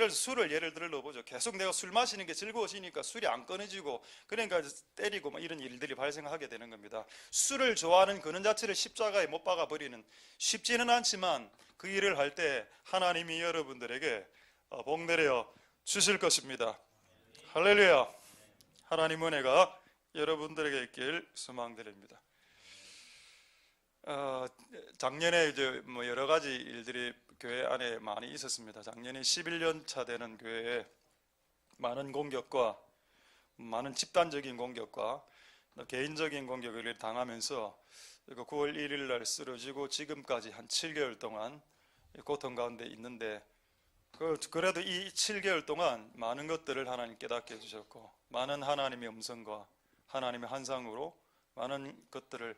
술을 예를 들어 보죠. 계속 내가 술 마시는 게 즐거워지니까 술이 안 끊어지고 그러니까 때리고 뭐 이런 일들이 발생하게 되는 겁니다. 술을 좋아하는 근원 자체를 십자가에 못 박아 버리는 쉽지는 않지만 그 일을 할 때 하나님이 여러분들에게 복 내려 주실 것입니다. 할렐루야. 하나님 은혜가 여러분들에게 있길 소망드립니다. 어, 작년에 이제 뭐 여러 가지 일들이 교회 안에 많이 있었습니다. 작년에 11년 차 되는 교회에 많은 공격과 많은 집단적인 공격과 개인적인 공격을 당하면서 9월 1일 날 쓰러지고 지금까지 한 7개월 동안 고통 가운데 있는데, 그래도 이 7개월 동안 많은 것들을 하나님 깨닫게 해주셨고, 많은 하나님의 음성과 하나님의 환상으로 많은 것들을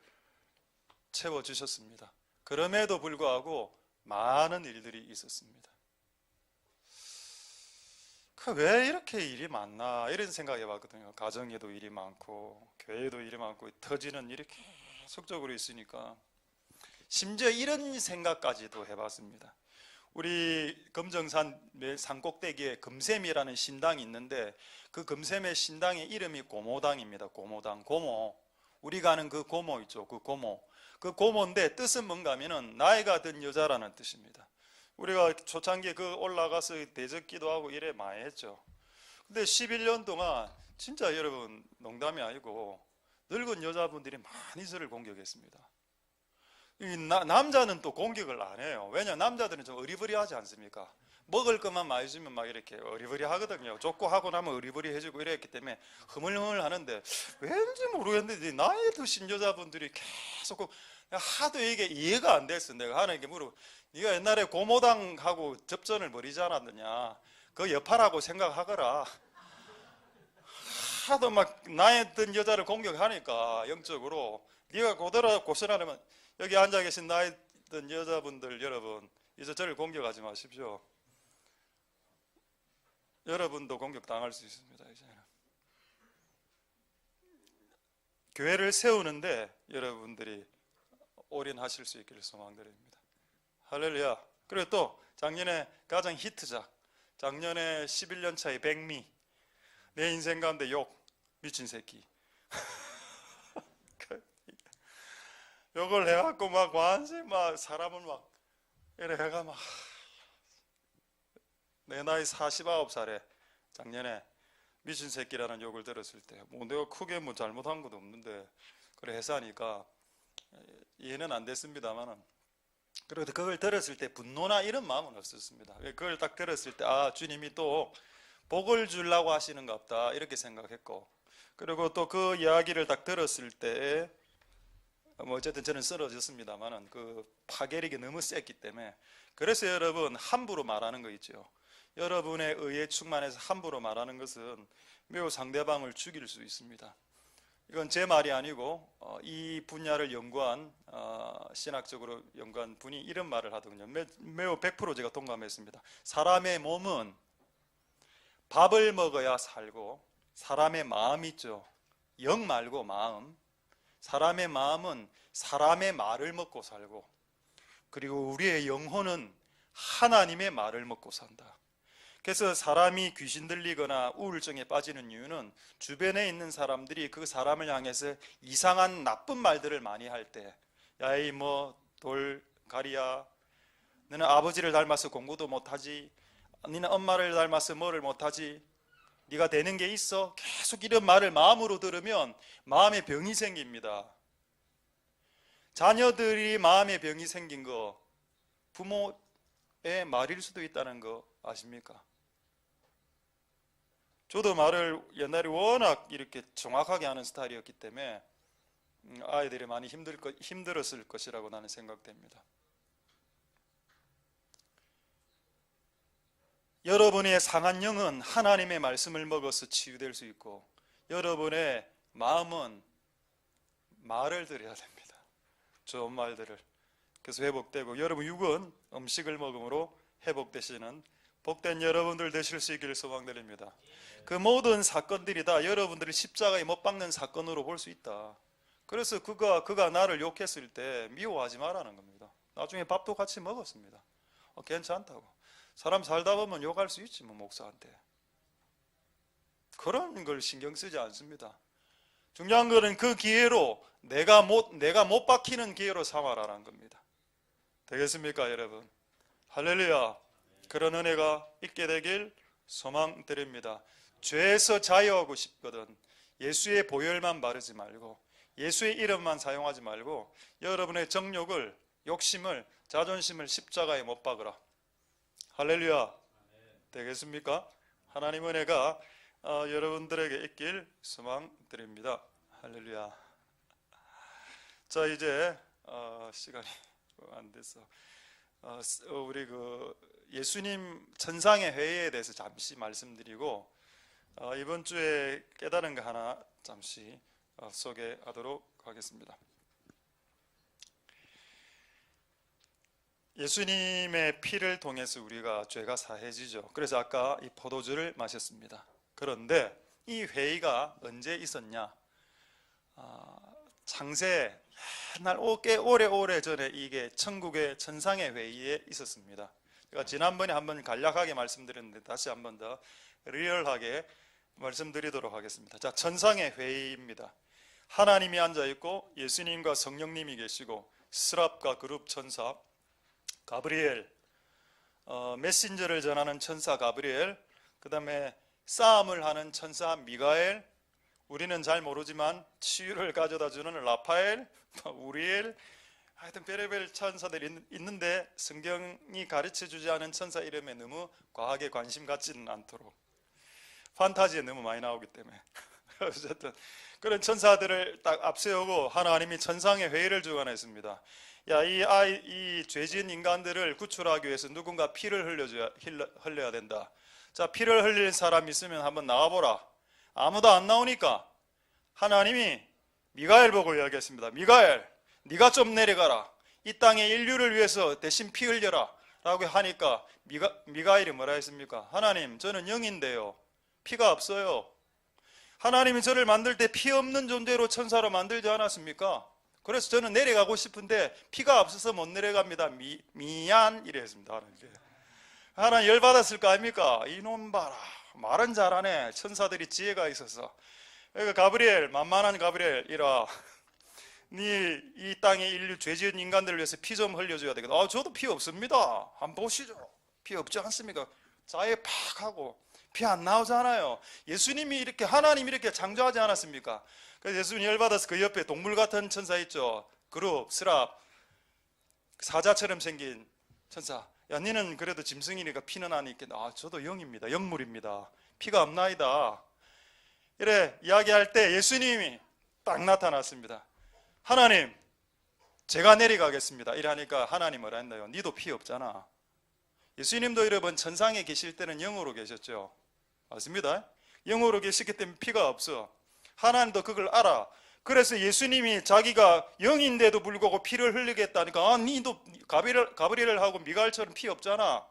채워주셨습니다. 그럼에도 불구하고 많은 일들이 있었습니다. 왜 이렇게 일이 많나 이런 생각해 봤거든요. 가정에도 일이 많고 교회에도 일이 많고 터지는 일이 계속적으로 있으니까 심지어 이런 생각까지도 해봤습니다. 우리 금정산 산꼭대기에 금샘이라는 신당이 있는데, 그 금샘의 신당의 이름이 고모당입니다. 고모당, 고모. 우리가 아는 그 고모 있죠. 그 고모. 그 고모인데 뜻은 뭔가 하면은 나이가 든 여자라는 뜻입니다. 우리가 초창기에 그 올라가서 대적기도 하고 이래 많이 했죠. 근데 11년 동안 진짜 여러분 농담이 아니고 늙은 여자분들이 많이 저를 공격했습니다. 남자는 또 공격을 안 해요. 왜냐, 남자들은 좀 어리버리하지 않습니까? 먹을 것만 많이 주면 막 이렇게 어리버리 하거든요. 족구 하고 나면 어리버리 해주고 이랬기 때문에 흐물흐물 하는데, 왠지 모르겠는데 나이 드신 여자분들이 계속 하도 이게 이해가 안 됐어. 내가 하나님께 물어보고, 네가 옛날에 고모당하고 접전을 벌이지 않았느냐, 그 여파라고 생각하거라. 하도 막 나이 든 여자를 공격하니까 영적으로, 네가 고소하려면 여기 앉아 계신 나이 든 여자분들 여러분, 이제 저를 공격하지 마십시오. 여러분도 공격당할 수 있습니다. 이제는 교회를 세우는데 여러분들이 올인하실 수 있기를 소망드립니다. 할렐루야. 그리고 또 작년에 가장 히트작, 작년에 11년 차의 백미, 내 인생 가운데 욕, 미친 새끼. 욕을 해갖고 막 완전히 막 사람을 막 이래 해가 막, 내 나이 49살에 작년에 미친 새끼라는 욕을 들었을 때, 뭐 내가 크게 뭐 잘못한 것도 없는데 그래 해서하니까 이해는 안 됐습니다만은, 그래도 그걸 들었을 때 분노나 이런 마음은 없었습니다. 그걸 딱 들었을 때, 아, 주님이 또 복을 주려고 하시는가 없다 이렇게 생각했고, 그리고 또 그 이야기를 딱 들었을 때 뭐 어쨌든 저는 쓰러졌습니다만은 그 파괴력이 너무 셌기 때문에, 그래서 여러분 함부로 말하는 거 있죠. 여러분의 의에 충만해서 함부로 말하는 것은 매우 상대방을 죽일 수 있습니다. 이건 제 말이 아니고 이 분야를 연구한 신학적으로 연구한 분이 이런 말을 하더군요. 매우 100% 제가 동감했습니다. 사람의 몸은 밥을 먹어야 살고, 사람의 마음 있죠, 영 말고 마음, 사람의 마음은 사람의 말을 먹고 살고, 그리고 우리의 영혼은 하나님의 말을 먹고 산다. 그래서 사람이 귀신 들리거나 우울증에 빠지는 이유는 주변에 있는 사람들이 그 사람을 향해서 이상한 나쁜 말들을 많이 할 때, 야이 뭐 돌가리야, 너는 아버지를 닮아서 공부도 못하지, 너는 엄마를 닮아서 뭐를 못하지, 네가 되는 게 있어, 계속 이런 말을 마음으로 들으면 마음에 병이 생깁니다. 자녀들이 마음에 병이 생긴 거 부모의 말일 수도 있다는 거 아십니까? 저도 말을 옛날에 워낙 이렇게 정확하게 하는 스타일이었기 때문에 아이들이 많이 힘들었을 것이라고 나는 생각됩니다. 여러분의 상한 영은 하나님의 말씀을 먹어서 치유될 수 있고, 여러분의 마음은 말을 드려야 됩니다. 좋은 말들을. 그래서 회복되고, 여러분 육은 음식을 먹음으로 회복되시는 복된 여러분들 되실 수 있기를 소망드립니다. 그 모든 사건들이 다 여러분들을 십자가에 못 박는 사건으로 볼 수 있다. 그래서 그가 나를 욕했을 때 미워하지 말라는 겁니다. 나중에 밥도 같이 먹었습니다. 괜찮다고. 사람 살다 보면 욕할 수 있지 뭐, 목사한테. 그런 걸 신경 쓰지 않습니다. 중요한 거는 그 기회로 내가 못 박히는 기회로 삼아라라는 겁니다. 되겠습니까, 여러분? 할렐루야. 그런 은혜가 있게 되길 소망드립니다. 죄에서 자유하고 싶거든 예수의 보혈만 바르지 말고 예수의 이름만 사용하지 말고 여러분의 정욕을, 욕심을, 자존심을 십자가에 못 박으라. 할렐루야. 되겠습니까? 하나님 은혜가 여러분들에게 있길 소망드립니다. 할렐루야. 자, 이제 시간이 안 돼서 우리 예수님 천상의 회의에 대해서 잠시 말씀드리고 이번 주에 깨달은 거 하나 잠시 소개하도록 하겠습니다. 예수님의 피를 통해서 우리가 죄가 사해지죠. 그래서 아까 이 포도주를 마셨습니다. 그런데 이 회의가 언제 있었냐? 창세 옛날 꽤 오래 전에 이게 천국의 천상의 회의에 있었습니다. 제가 지난번에 한번 간략하게 말씀드렸는데 다시 한번 더 리얼하게 말씀드리도록 하겠습니다. 자, 천상의 회의입니다. 하나님이 앉아 있고 예수님과 성령님이 계시고 스랍과 그룹 천사 가브리엘, 메신저를 전하는 천사 가브리엘, 그 다음에 싸움을 하는 천사 미가엘, 우리는 잘 모르지만 치유를 가져다 주는 라파엘, 우리엘, 하여튼 별의별 천사들이 있는데 성경이 가르쳐주지 않은 천사 이름에 너무 과하게 관심 갖지는 않도록, 판타지에 너무 많이 나오기 때문에 어쨌든 그런 천사들을 딱 앞세우고 하나님이 천상의 회의를 주관했습니다. 야, 이 죄지은 인간들을 구출하기 위해서 누군가 피를 흘려야 된다. 자, 피를 흘릴 사람 있으면 한번 나와보라. 아무도 안 나오니까 하나님이 미가엘 보고 이야기했습니다. 미가엘, 네가 좀 내려가라. 이 땅의 인류를 위해서 대신 피 흘려라 라고 하니까 미가엘이 뭐라 했습니까? 하나님, 저는 영인데요, 피가 없어요. 하나님이 저를 만들 때 피 없는 존재로 천사로 만들지 않았습니까? 그래서 저는 내려가고 싶은데 피가 없어서 못 내려갑니다. 미안 이래 했습니다. 하나님 열받았을 거 아닙니까? 이놈 봐라, 말은 잘하네. 천사들이 지혜가 있어서. 그러니까 가브리엘, 만만한 가브리엘, 이라 네 이 땅의 인류 죄지은 인간들을 위해서 피 좀 흘려줘야 되겠다. 저도 피 없습니다. 한번 보시죠. 피 없지 않습니까? 자해 팍 하고 피 안 나오잖아요. 예수님이 이렇게, 하나님이 이렇게 창조하지 않았습니까? 그래서 예수님이 열받아서 그 옆에 동물 같은 천사 있죠. 그룹, 스랍, 사자처럼 생긴 천사. 야, 니는 그래도 짐승이니까 피는 안 있겠다. 저도 영입니다. 영물입니다. 피가 없나이다. 이래 이야기할 때 예수님이 딱 나타났습니다. 하나님, 제가 내려가겠습니다. 이래 하니까 하나님 뭐라 했나요? 니도 피 없잖아. 예수님도 여러분 천상에 계실 때는 영으로 계셨죠. 맞습니다. 영으로 계시기 때문에 피가 없어. 하나님도 그걸 알아. 그래서 예수님이 자기가 영인데도 불구하고 피를 흘리겠다니까, 니도 가브리엘을 하고 미가엘처럼 피 없잖아.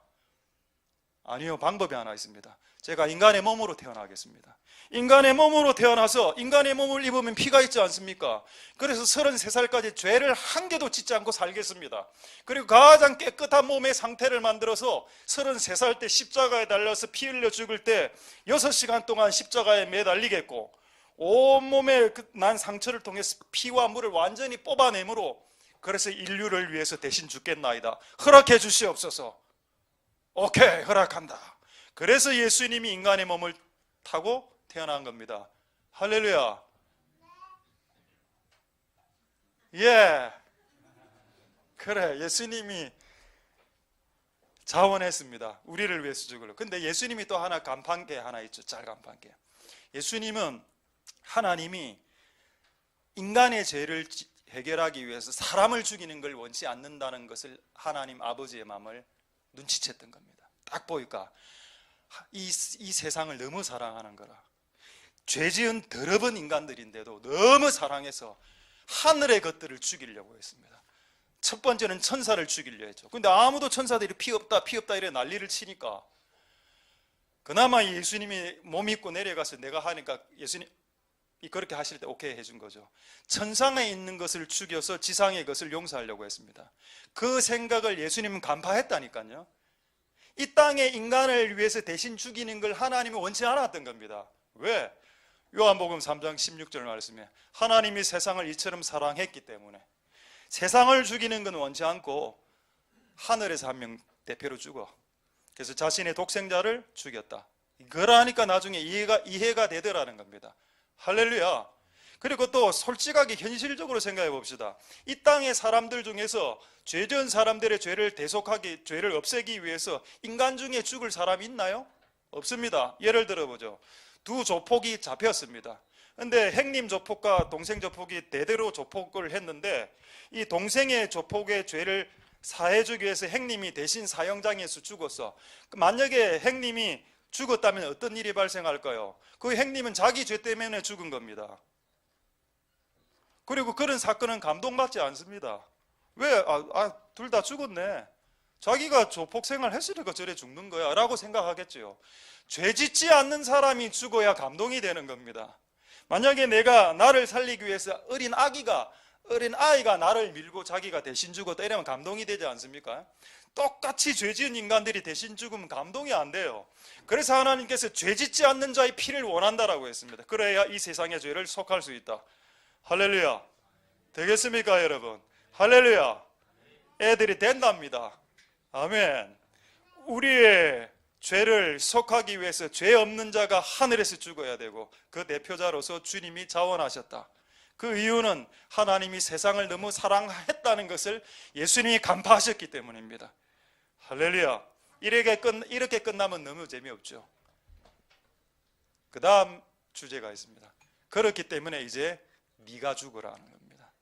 아니요, 방법이 하나 있습니다. 제가 인간의 몸으로 태어나겠습니다. 인간의 몸으로 태어나서 인간의 몸을 입으면 피가 있지 않습니까? 그래서 33살까지 죄를 한 개도 짓지 않고 살겠습니다. 그리고 가장 깨끗한 몸의 상태를 만들어서 33살 때 십자가에 달려서 피 흘려 죽을 때 6시간 동안 십자가에 매달리겠고, 온몸에 난 상처를 통해서 피와 물을 완전히 뽑아내므로, 그래서 인류를 위해서 대신 죽겠나이다. 허락해 주시옵소서. 오케이, 허락한다. 그래서 예수님이 인간의 몸을 타고 태어난 겁니다. 할렐루야. 예. 그래, 예수님이 자원했습니다. 우리를 위해서 죽으려. 근데 예수님이 또 하나 간판 게 하나 있죠. 잘 간판 게. 예수님은, 하나님이 인간의 죄를 해결하기 위해서 사람을 죽이는 걸 원치 않는다는 것을 하나님 아버지의 마음을 눈치챘던 겁니다. 딱 보니까 이 세상을 너무 사랑하는 거라. 죄지은 더러운 인간들인데도 너무 사랑해서 하늘의 것들을 죽이려고 했습니다. 첫 번째는 천사를 죽이려 했죠. 근데 아무도 천사들이 피 없다 이래 난리를 치니까, 그나마 예수님이 몸 입고 내려가서 내가 하니까 예수님이 그렇게 하실 때 오케이 해준 거죠. 천상에 있는 것을 죽여서 지상의 것을 용서하려고 했습니다. 그 생각을 예수님은 간파했다니까요. 이 땅의 인간을 위해서 대신 죽이는 걸 하나님이 원치 않았던 겁니다. 왜? 요한복음 3장 16절 말씀에 하나님이 세상을 이처럼 사랑했기 때문에. 세상을 죽이는 건 원치 않고 하늘에서 한 명 대표로 죽어. 그래서 자신의 독생자를 죽였다. 그러니까 나중에 이해가 되더라는 겁니다. 할렐루야. 그리고 또 솔직하게 현실적으로 생각해 봅시다. 이 땅의 사람들 중에서 죄 지은 사람들의 죄를 대속하기, 죄를 없애기 위해서 인간 중에 죽을 사람이 있나요? 없습니다. 예를 들어보죠. 두 조폭이 잡혔습니다. 근데 형님 조폭과 동생 조폭이 대대로 조폭을 했는데 이 동생의 조폭의 죄를 사해주기 위해서 형님이 대신 사형장에서 죽었어. 만약에 형님이 죽었다면 어떤 일이 발생할까요? 그 형님은 자기 죄 때문에 죽은 겁니다. 그리고 그런 사건은 감동받지 않습니다. 왜? 둘 다 죽었네. 자기가 조폭 생활 했으니까 저래 죽는 거야 라고 생각하겠죠. 죄 짓지 않는 사람이 죽어야 감동이 되는 겁니다. 만약에 내가 나를 살리기 위해서 어린 아이가 나를 밀고 자기가 대신 죽었다 이러면 감동이 되지 않습니까? 똑같이 죄 지은 인간들이 대신 죽으면 감동이 안 돼요. 그래서 하나님께서 죄 짓지 않는 자의 피를 원한다라고 했습니다. 그래야 이 세상의 죄를 속할 수 있다. 할렐루야. 되겠습니까 여러분? 할렐루야. 애들이 된답니다. 아멘. 우리의 죄를 속하기 위해서 죄 없는 자가 하늘에서 죽어야 되고 그 대표자로서 주님이 자원하셨다. 그 이유는 하나님이 세상을 너무 사랑했다는 것을 예수님이 간파하셨기 때문입니다. 할렐루야. 이렇게 끝나면 너무 재미없죠. 그 다음 주제가 있습니다. 그렇기 때문에 이제 네가 죽으라는 겁니다.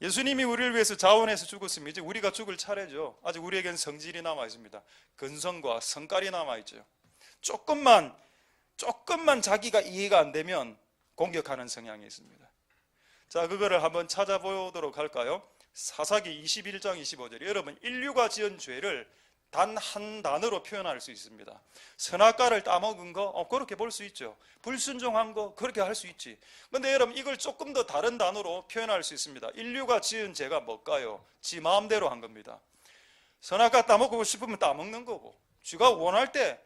예수님이 우리를 위해서 자원해서 죽었으면 이제 우리가 죽을 차례죠. 아직 우리에겐 성질이 남아있습니다. 근성과 성깔이 남아있죠. 조금만 자기가 이해가 안 되면 공격하는 성향이 있습니다. 자, 그거를 한번 찾아보도록 할까요? 사사기 21장 25절. 여러분, 인류가 지은 죄를 단 한 단어로 표현할 수 있습니다. 선악과를 따먹은 거 그렇게 볼 수 있죠. 불순종한 거 그렇게 할 수 있지. 그런데 여러분, 이걸 조금 더 다른 단어로 표현할 수 있습니다. 인류가 지은 죄가 뭘까요? 지 마음대로 한 겁니다. 선악과 따먹고 싶으면 따먹는 거고, 지가 원할 때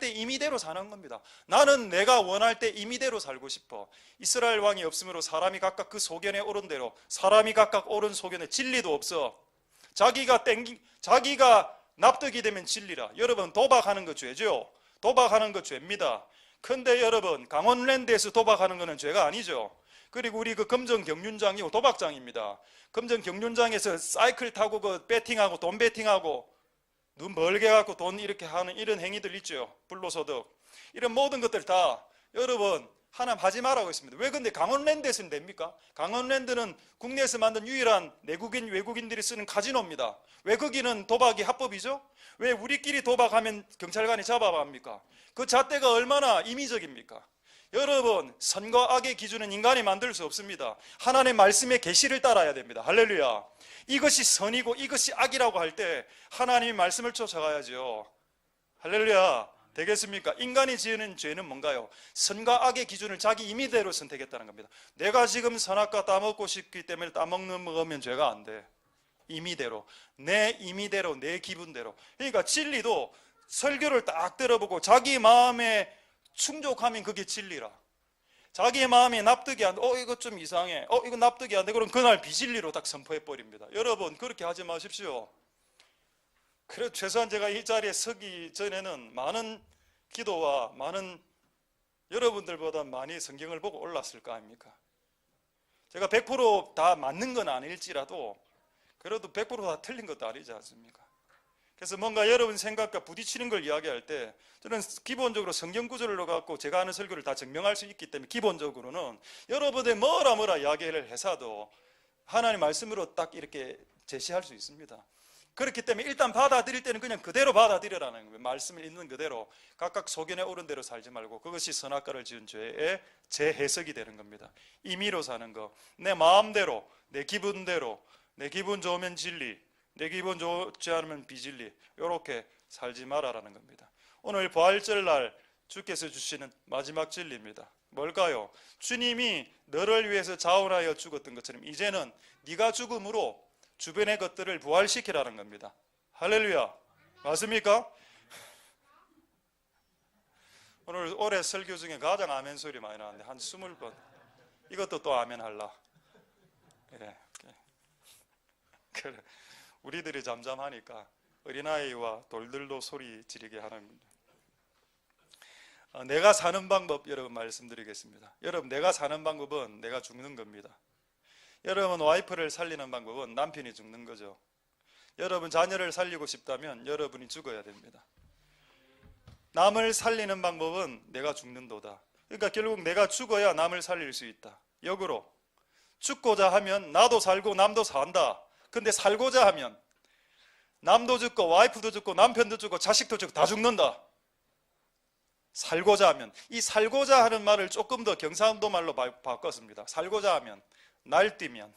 임의대로 사는 겁니다. 나는 내가 원할 때 임의대로 살고 싶어. 이스라엘 왕이 없으므로 사람이 각각 그 소견에 오른 대로, 사람이 각각 옳은 소견에 진리도 없어. 자기가 납득이 되면 진리라. 여러분, 도박하는 거 죄죠. 도박하는 거 죄입니다. 근데 여러분, 강원랜드에서 도박하는 거는 죄가 아니죠. 그리고 우리 그 금정 경륜장이고 도박장입니다. 금정 경륜장에서 사이클 타고 그 배팅하고 돈 배팅하고 눈 멀게 갖고 돈 이렇게 하는 이런 행위들 있죠. 불로소득. 이런 모든 것들 다 여러분 하나님 하지 말라고 했습니다. 왜 근데 강원랜드에서는 됩니까? 강원랜드는 국내에서 만든 유일한 내국인 외국인들이 쓰는 카지노입니다. 외국인은 도박이 합법이죠? 왜 우리끼리 도박하면 경찰관이 잡아갑니까? 그 잣대가 얼마나 임의적입니까? 여러분, 선과 악의 기준은 인간이 만들 수 없습니다. 하나님의 말씀의 계시를 따라야 됩니다. 할렐루야. 이것이 선이고 이것이 악이라고 할 때 하나님의 말씀을 쫓아가야죠. 할렐루야. 되겠습니까? 인간이 지은 죄는 뭔가요? 선과 악의 기준을 자기 임의대로 선택했다는 겁니다. 내가 지금 선악과 따먹고 싶기 때문에 먹으면 죄가 안 돼. 임의대로, 내 임의대로, 내 기분대로. 그러니까 진리도 설교를 딱 들어보고 자기 마음에 충족하면 그게 진리라. 자기의 마음이 납득이 안 돼. 이거 좀 이상해. 이거 납득이 안 돼. 그럼 그날 비진리로 딱 선포해버립니다. 여러분, 그렇게 하지 마십시오. 그래서 최소한 제가 이 자리에 서기 전에는 많은 기도와 많은 여러분들보다 많이 성경을 보고 올랐을 거 아닙니까? 제가 100% 다 맞는 건 아닐지라도 그래도 100%다 틀린 것도 아니지 않습니까? 그래서 뭔가 여러분 생각과 부딪히는 걸 이야기할 때 저는 기본적으로 성경 구절로 갖고 제가 하는 설교를 다 증명할 수 있기 때문에 기본적으로는 여러분의 뭐라 이야기를 해서도 하나님 말씀으로 딱 이렇게 제시할 수 있습니다. 그렇기 때문에 일단 받아들일 때는 그냥 그대로 받아들여라는 거예요. 말씀을 있는 그대로 각각 소견에 오른 대로 살지 말고 그것이 선악과를 지은 죄의 재해석이 되는 겁니다. 임의로 사는 거, 내 마음대로, 내 기분대로, 내 기분 좋으면 진리, 내 기분 좋지 않으면 비진리, 이렇게 살지 마라라는 겁니다. 오늘 부활절날 주께서 주시는 마지막 진리입니다. 뭘까요? 주님이 너를 위해서 자원하여 죽었던 것처럼 이제는 네가 죽음으로 주변의 것들을 부활시키라는 겁니다. 할렐루야. 맞습니까? 오늘 올해 설교 중에 가장 아멘 소리 많이 나왔는데 한 20번. 이것도 또 아멘 할라. 예. 그래. 우리들이 잠잠하니까 어린아이와 돌들도 소리 지르게 하는 겁니다. 내가 사는 방법 여러분 말씀드리겠습니다. 여러분, 내가 사는 방법은 내가 죽는 겁니다. 여러분, 와이프를 살리는 방법은 남편이 죽는 거죠. 여러분, 자녀를 살리고 싶다면 여러분이 죽어야 됩니다. 남을 살리는 방법은 내가 죽는도다. 그러니까 결국 내가 죽어야 남을 살릴 수 있다. 역으로 죽고자 하면 나도 살고 남도 산다. 근데 살고자 하면 남도 죽고 와이프도 죽고 남편도 죽고 자식도 죽고 다 죽는다. 살고자 하면, 이 살고자 하는 말을 조금 더 경상도 말로 바꿨습니다. 살고자 하면, 날뛰면,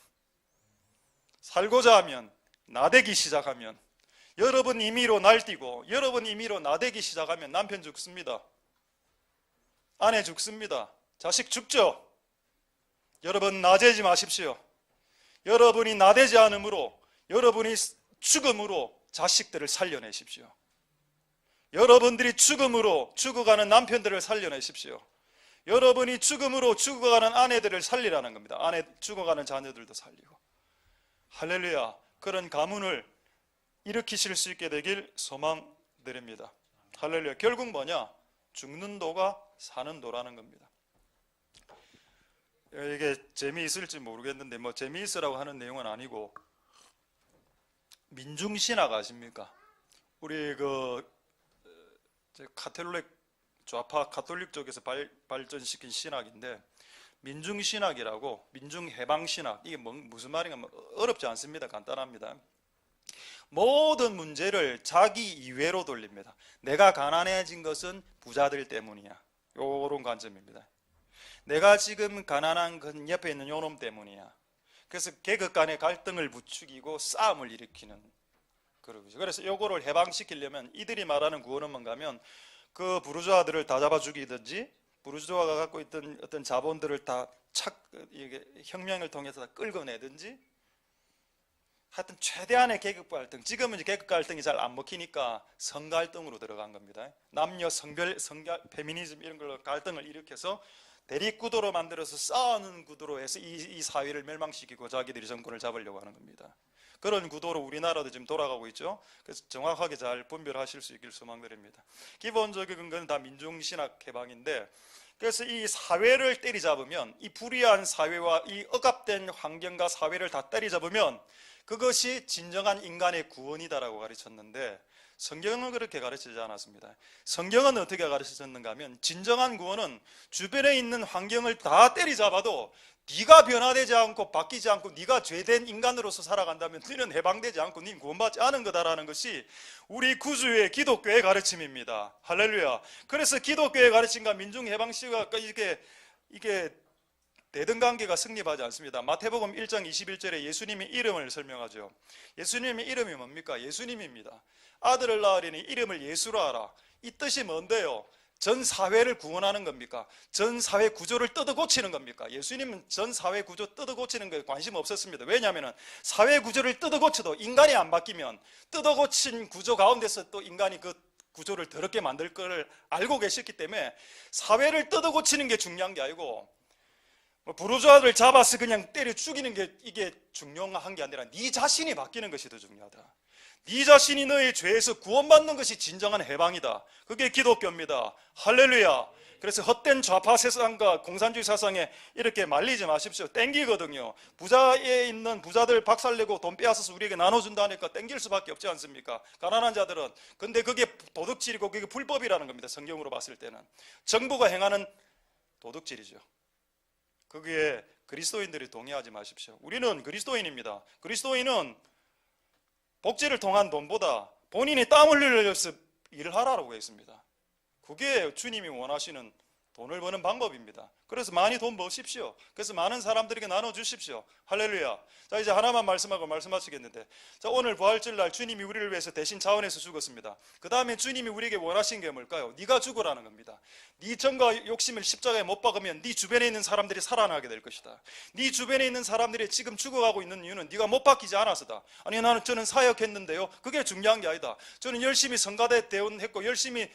살고자 하면, 나대기 시작하면, 여러분 임의로 날뛰고 여러분 임의로 나대기 시작하면 남편 죽습니다. 아내 죽습니다. 자식 죽죠. 여러분, 나대지 마십시오. 여러분이 나대지 않으므로, 여러분이 죽음으로 자식들을 살려내십시오. 여러분들이 죽음으로 죽어가는 남편들을 살려내십시오. 여러분이 죽음으로 죽어가는 아내들을 살리라는 겁니다. 죽어가는 자녀들도 살리고. 할렐루야. 그런 가문을 일으키실 수 있게 되길 소망드립니다. 할렐루야. 결국 뭐냐? 죽는 도가 사는 도라는 겁니다. 이게 재미있을지 모르겠는데 뭐 재미있으라고 하는 내용은 아니고, 민중신학 아십니까? 우리 카톨릭 좌파 가톨릭 쪽에서 발전시킨 신학인데, 민중신학이라고, 민중해방신학, 이게 무슨 말인가 어렵지 않습니다. 간단합니다. 모든 문제를 자기 이외로 돌립니다. 내가 가난해진 것은 부자들 때문이야. 요런 관점입니다. 내가 지금 가난한 건 옆에 있는 요놈 때문이야. 그래서 계급 간의 갈등을 부추기고 싸움을 일으키는 그런 거죠. 그래서 요거를 해방시키려면 이들이 말하는 구원은 뭔가 하면, 그 부르주아들을 다 잡아 죽이든지, 부르주아가 갖고 있던 어떤 자본들을 다 혁명을 통해서 다 끌어내든지, 하여튼 최대한의 계급 갈등, 지금은 이제 계급 갈등이 잘 안 먹히니까 성 갈등으로 들어간 겁니다. 남녀 성별, 페미니즘 이런 걸로 갈등을 일으켜서 대립 구도로 만들어서 싸우는 구도로 해서 이 사회를 멸망시키고 자기들이 정권을 잡으려고 하는 겁니다. 그런 구도로 우리나라도 지금 돌아가고 있죠. 그래서 정확하게 잘 분별하실 수 있길 소망드립니다. 기본적인 근거는 다 민중신학 해방인데, 그래서 이 사회를 때리잡으면, 이 불의한 사회와 이 억압된 환경과 사회를 다 때리잡으면 그것이 진정한 인간의 구원이다라고 가르쳤는데, 성경은 그렇게 가르치지 않았습니다. 성경은 어떻게 가르쳤는가 하면, 진정한 구원은 주변에 있는 환경을 다 때리잡아도 네가 변화되지 않고 바뀌지 않고 네가 죄된 인간으로서 살아간다면 너는 해방되지 않고 너는 구원받지 않은 거다라는 것이 우리 구주의 기독교의 가르침입니다. 할렐루야. 그래서 기독교의 가르침과 민중해방시가 이게 대등관계가 성립하지 않습니다. 마태복음 1장 21절에 예수님의 이름을 설명하죠. 예수님의 이름이 뭡니까? 예수님입니다. 아들을 낳으리니 이름을 예수로 하라. 이 뜻이 뭔데요? 전 사회를 구원하는 겁니까? 전 사회 구조를 뜯어 고치는 겁니까? 예수님은 전 사회 구조 뜯어 고치는 거에 관심 없었습니다. 왜냐하면 사회 구조를 뜯어 고쳐도 인간이 안 바뀌면 뜯어 고친 구조 가운데서 또 인간이 그 구조를 더럽게 만들 걸 알고 계셨기 때문에 사회를 뜯어 고치는 게 중요한 게 아니고, 부르주아들을 잡아서 그냥 때려 죽이는 게 이게 중요한 게 아니라 네 자신이 바뀌는 것이 더 중요하다. 네 자신이 너의 죄에서 구원받는 것이 진정한 해방이다. 그게 기독교입니다. 할렐루야. 그래서 헛된 좌파 세상과 공산주의 사상에 이렇게 말리지 마십시오. 땡기거든요. 부자에 있는 부자들 박살내고 돈 빼앗아서 우리에게 나눠준다니까 땡길 수밖에 없지 않습니까? 가난한 자들은. 근데 그게 도둑질이고 그게 불법이라는 겁니다. 성경으로 봤을 때는. 정부가 행하는 도둑질이죠. 거기에 그리스도인들이 동의하지 마십시오. 우리는 그리스도인입니다. 그리스도인은 복지를 통한 돈보다 본인이 땀 흘려서 일을 하라고 했습니다. 그게 주님이 원하시는 돈을 버는 방법입니다. 그래서 많이 돈 버십시오. 그래서 많은 사람들에게 나눠주십시오. 할렐루야. 자, 이제 하나만 말씀하고 말씀 마치겠는데, 자, 오늘 부활절날 주님이 우리를 위해서 대신 자원해서 죽었습니다. 그 다음에 주님이 우리에게 원하신 게 뭘까요? 네가 죽으라는 겁니다. 네 정과 욕심을 십자가에 못 박으면 네 주변에 있는 사람들이 살아나게 될 것이다. 네 주변에 있는 사람들이 지금 죽어가고 있는 이유는 네가 못 바뀌지 않아서다. 아니, 저는 사역했는데요. 그게 중요한 게 아니다. 저는 열심히 성가대 대원했고 열심히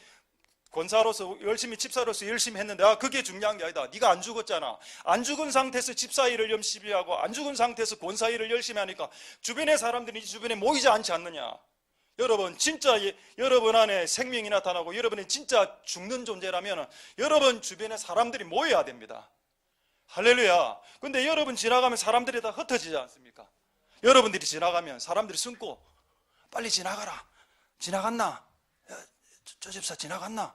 권사로서 열심히 집사로서 열심히 했는데 그게 중요한 게 아니다. 네가 안 죽었잖아. 안 죽은 상태에서 집사 일을 열심히 하고 안 죽은 상태에서 권사 일을 열심히 하니까 주변의 사람들이 주변에 모이지 않지 않느냐. 여러분 진짜 여러분 안에 생명이 나타나고 여러분이 진짜 죽는 존재라면 여러분 주변에 사람들이 모여야 됩니다. 할렐루야. 근데 여러분 지나가면 사람들이 다 흩어지지 않습니까? 여러분들이 지나가면 사람들이 숨고 빨리 지나가라. 지나갔나? 저 집사 지나갔나?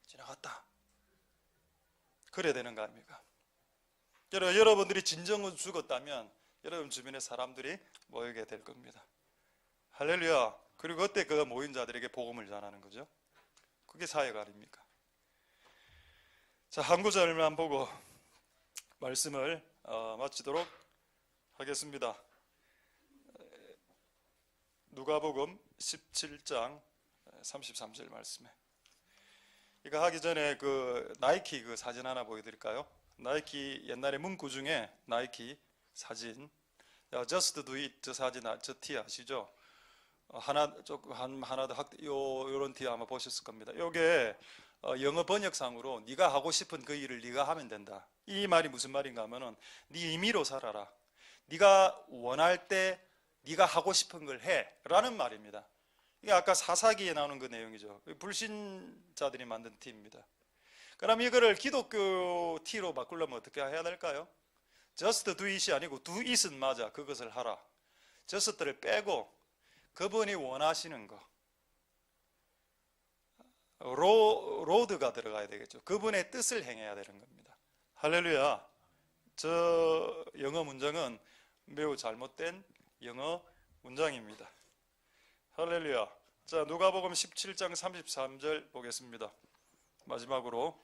지나갔다. 그래야 되는 거 아닙니까? 여러분들이 진정으로 죽었다면 여러분 주변에 사람들이 모이게 될 겁니다. 할렐루야. 그리고 그때 그 모인 자들에게 복음을 전하는 거죠. 그게 사회가 아닙니까? 자, 한 구절만 보고 말씀을 마치도록 하겠습니다. 누가복음 17장 33절 말씀에, 이거 하기 전에 그 나이키 그 사진 하나 보여드릴까요? 나이키 옛날에 문구 중에 나이키 사진, Just Do It 저 사진, 저 티 아시죠? 하나 더 요런 티 아마 보셨을 겁니다. 요게 영어 번역상으로 네가 하고 싶은 그 일을 네가 하면 된다. 이 말이 무슨 말인가 하면은 네 임의로 살아라. 네가 원할 때 네가 하고 싶은 걸 해 라는 말입니다. 이게 아까 사사기에 나오는 그 내용이죠. 불신자들이 만든 티입니다. 그럼 이거를 기독교 티로 바꾸려면 어떻게 해야 될까요? Just do it이 아니고 do it은 맞아. 그것을 하라. just를 빼고 그분이 원하시는 거, 로드가 들어가야 되겠죠. 그분의 뜻을 행해야 되는 겁니다. 할렐루야. 저 영어 문장은 매우 잘못된 영어 문장입니다. 할렐루야. 자, 누가복음 17장 33절 보겠습니다. 마지막으로,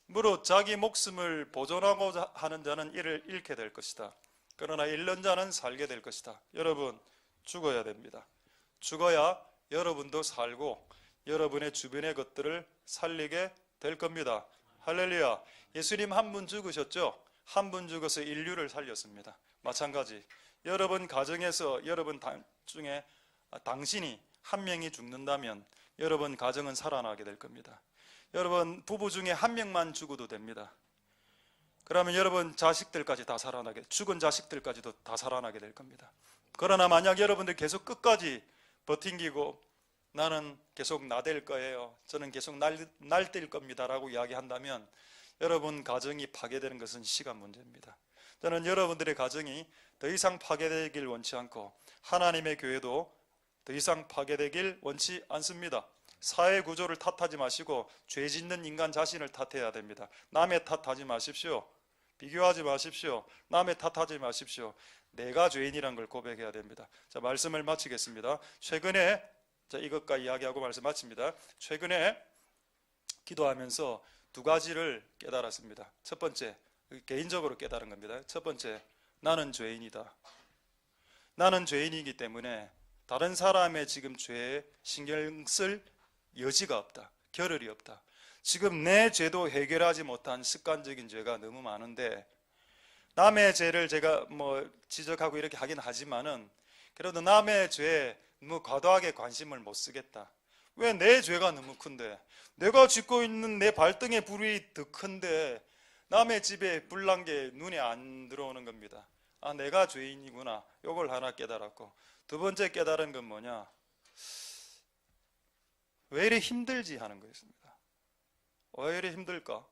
무릇 자기 목숨을 보존하고자 하는 자는 이를 잃게 될 것이다. 그러나 잃는 자는 살게 될 것이다. 여러분, 죽어야 됩니다. 죽어야 여러분도 살고 여러분의 주변의 것들을 살리게 될 겁니다. 할렐루야. 예수님 한 분 죽으셨죠? 한 분 죽어서 인류를 살렸습니다. 마찬가지 여러분 가정에서 여러분 중에 당신이 한 명이 죽는다면 여러분 가정은 살아나게 될 겁니다. 여러분 부부 중에 한 명만 죽어도 됩니다. 그러면 여러분 자식들까지 다 살아나게, 죽은 자식들까지도 다 살아나게 될 겁니다. 그러나 만약 여러분들 계속 끝까지 버팅기고 나는 계속 나댈 거예요, 저는 계속 날뛸 겁니다 라고 이야기한다면 여러분 가정이 파괴되는 것은 시간 문제입니다. 저는 여러분들의 가정이 더 이상 파괴되길 원치 않고 하나님의 교회도 더 이상 파괴되길 원치 않습니다. 사회 구조를 탓하지 마시고 죄 짓는 인간 자신을 탓해야 됩니다. 남의 탓하지 마십시오. 비교하지 마십시오. 남의 탓하지 마십시오. 내가 죄인이란 걸 고백해야 됩니다. 자, 말씀을 마치겠습니다. 최근에 이것과 이야기하고 말씀 마칩니다. 최근에 기도하면서 두 가지를 깨달았습니다. 첫 번째, 개인적으로 깨달은 겁니다. 첫 번째, 나는 죄인이다. 나는 죄인이기 때문에 다른 사람의 지금 죄에 신경 쓸 여지가 없다. 겨를이 없다. 지금 내 죄도 해결하지 못한 습관적인 죄가 너무 많은데 남의 죄를 제가 지적하고 이렇게 하긴 하지만은 그래도 남의 죄에 너무 과도하게 관심을 못 쓰겠다. 왜 내 죄가 너무 큰데, 내가 짓고 있는 내 발등에 불이 더 큰데 남의 집에 불난 게 눈에 안 들어오는 겁니다. 아, 내가 죄인이구나. 이걸 하나 깨달았고, 두 번째 깨달은 건 뭐냐, 왜 이래 힘들지 하는 거였습니다. 왜 이래 힘들까?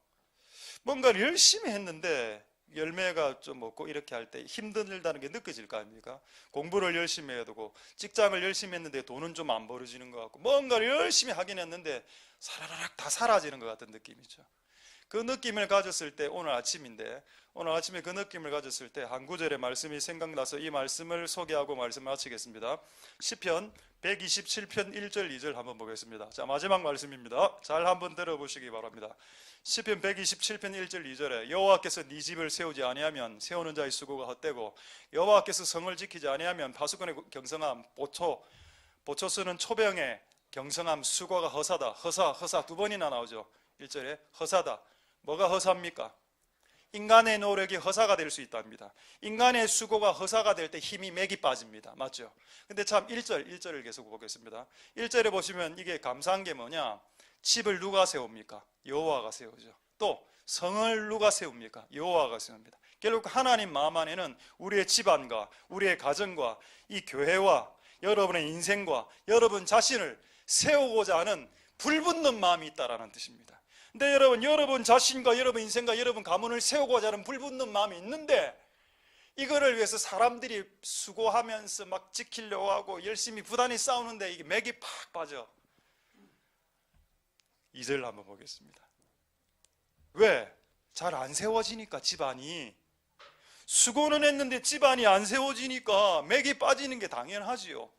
뭔가를 열심히 했는데 열매가 좀 없고 이렇게 할 때 힘들다는 게 느껴질 거 아닙니까? 공부를 열심히 해야 되고 직장을 열심히 했는데 돈은 좀 안 벌어지는 것 같고 뭔가를 열심히 하긴 했는데 사라락 다 사라지는 것 같은 느낌이죠. 그 느낌을 가졌을 때 오늘 아침에 그 느낌을 가졌을 때 한 구절의 말씀이 생각나서 이 말씀을 소개하고 말씀 마치겠습니다. 시편 127편 1절 2절 한번 보겠습니다. 자, 마지막 말씀입니다. 잘 한번 들어보시기 바랍니다. 시편 127편 1절 2절에 여호와께서 네 집을 세우지 아니하면 세우는 자의 수고가 헛되고 여호와께서 성을 지키지 아니하면 파수꾼의 경성함, 보초 쓰는 초병의 경성함, 수고가 허사다. 허사 두 번이나 나오죠. 1절에 허사다. 뭐가 허사입니까? 인간의 노력이 허사가 될 수 있답니다. 인간의 수고가 허사가 될 때 힘이 맥이 빠집니다. 맞죠? 근데 참 1절을 계속 보겠습니다. 1절에 보시면 이게 감사한 게 뭐냐? 집을 누가 세웁니까? 여호와가 세우죠. 또 성을 누가 세웁니까? 여호와가 세웁니다. 결국 하나님 마음 안에는 우리의 집안과 우리의 가정과 이 교회와 여러분의 인생과 여러분 자신을 세우고자 하는 불붙는 마음이 있다라는 뜻입니다. 근데 여러분 자신과 여러분 인생과 여러분 가문을 세우고자 하는 불붙는 마음이 있는데 이거를 위해서 사람들이 수고하면서 막 지키려고 하고 열심히 부단히 싸우는데 이게 맥이 팍 빠져. 2절 한번 보겠습니다. 왜? 잘 안 세워지니까 집안이. 수고는 했는데 집안이 안 세워지니까 맥이 빠지는 게 당연하지요.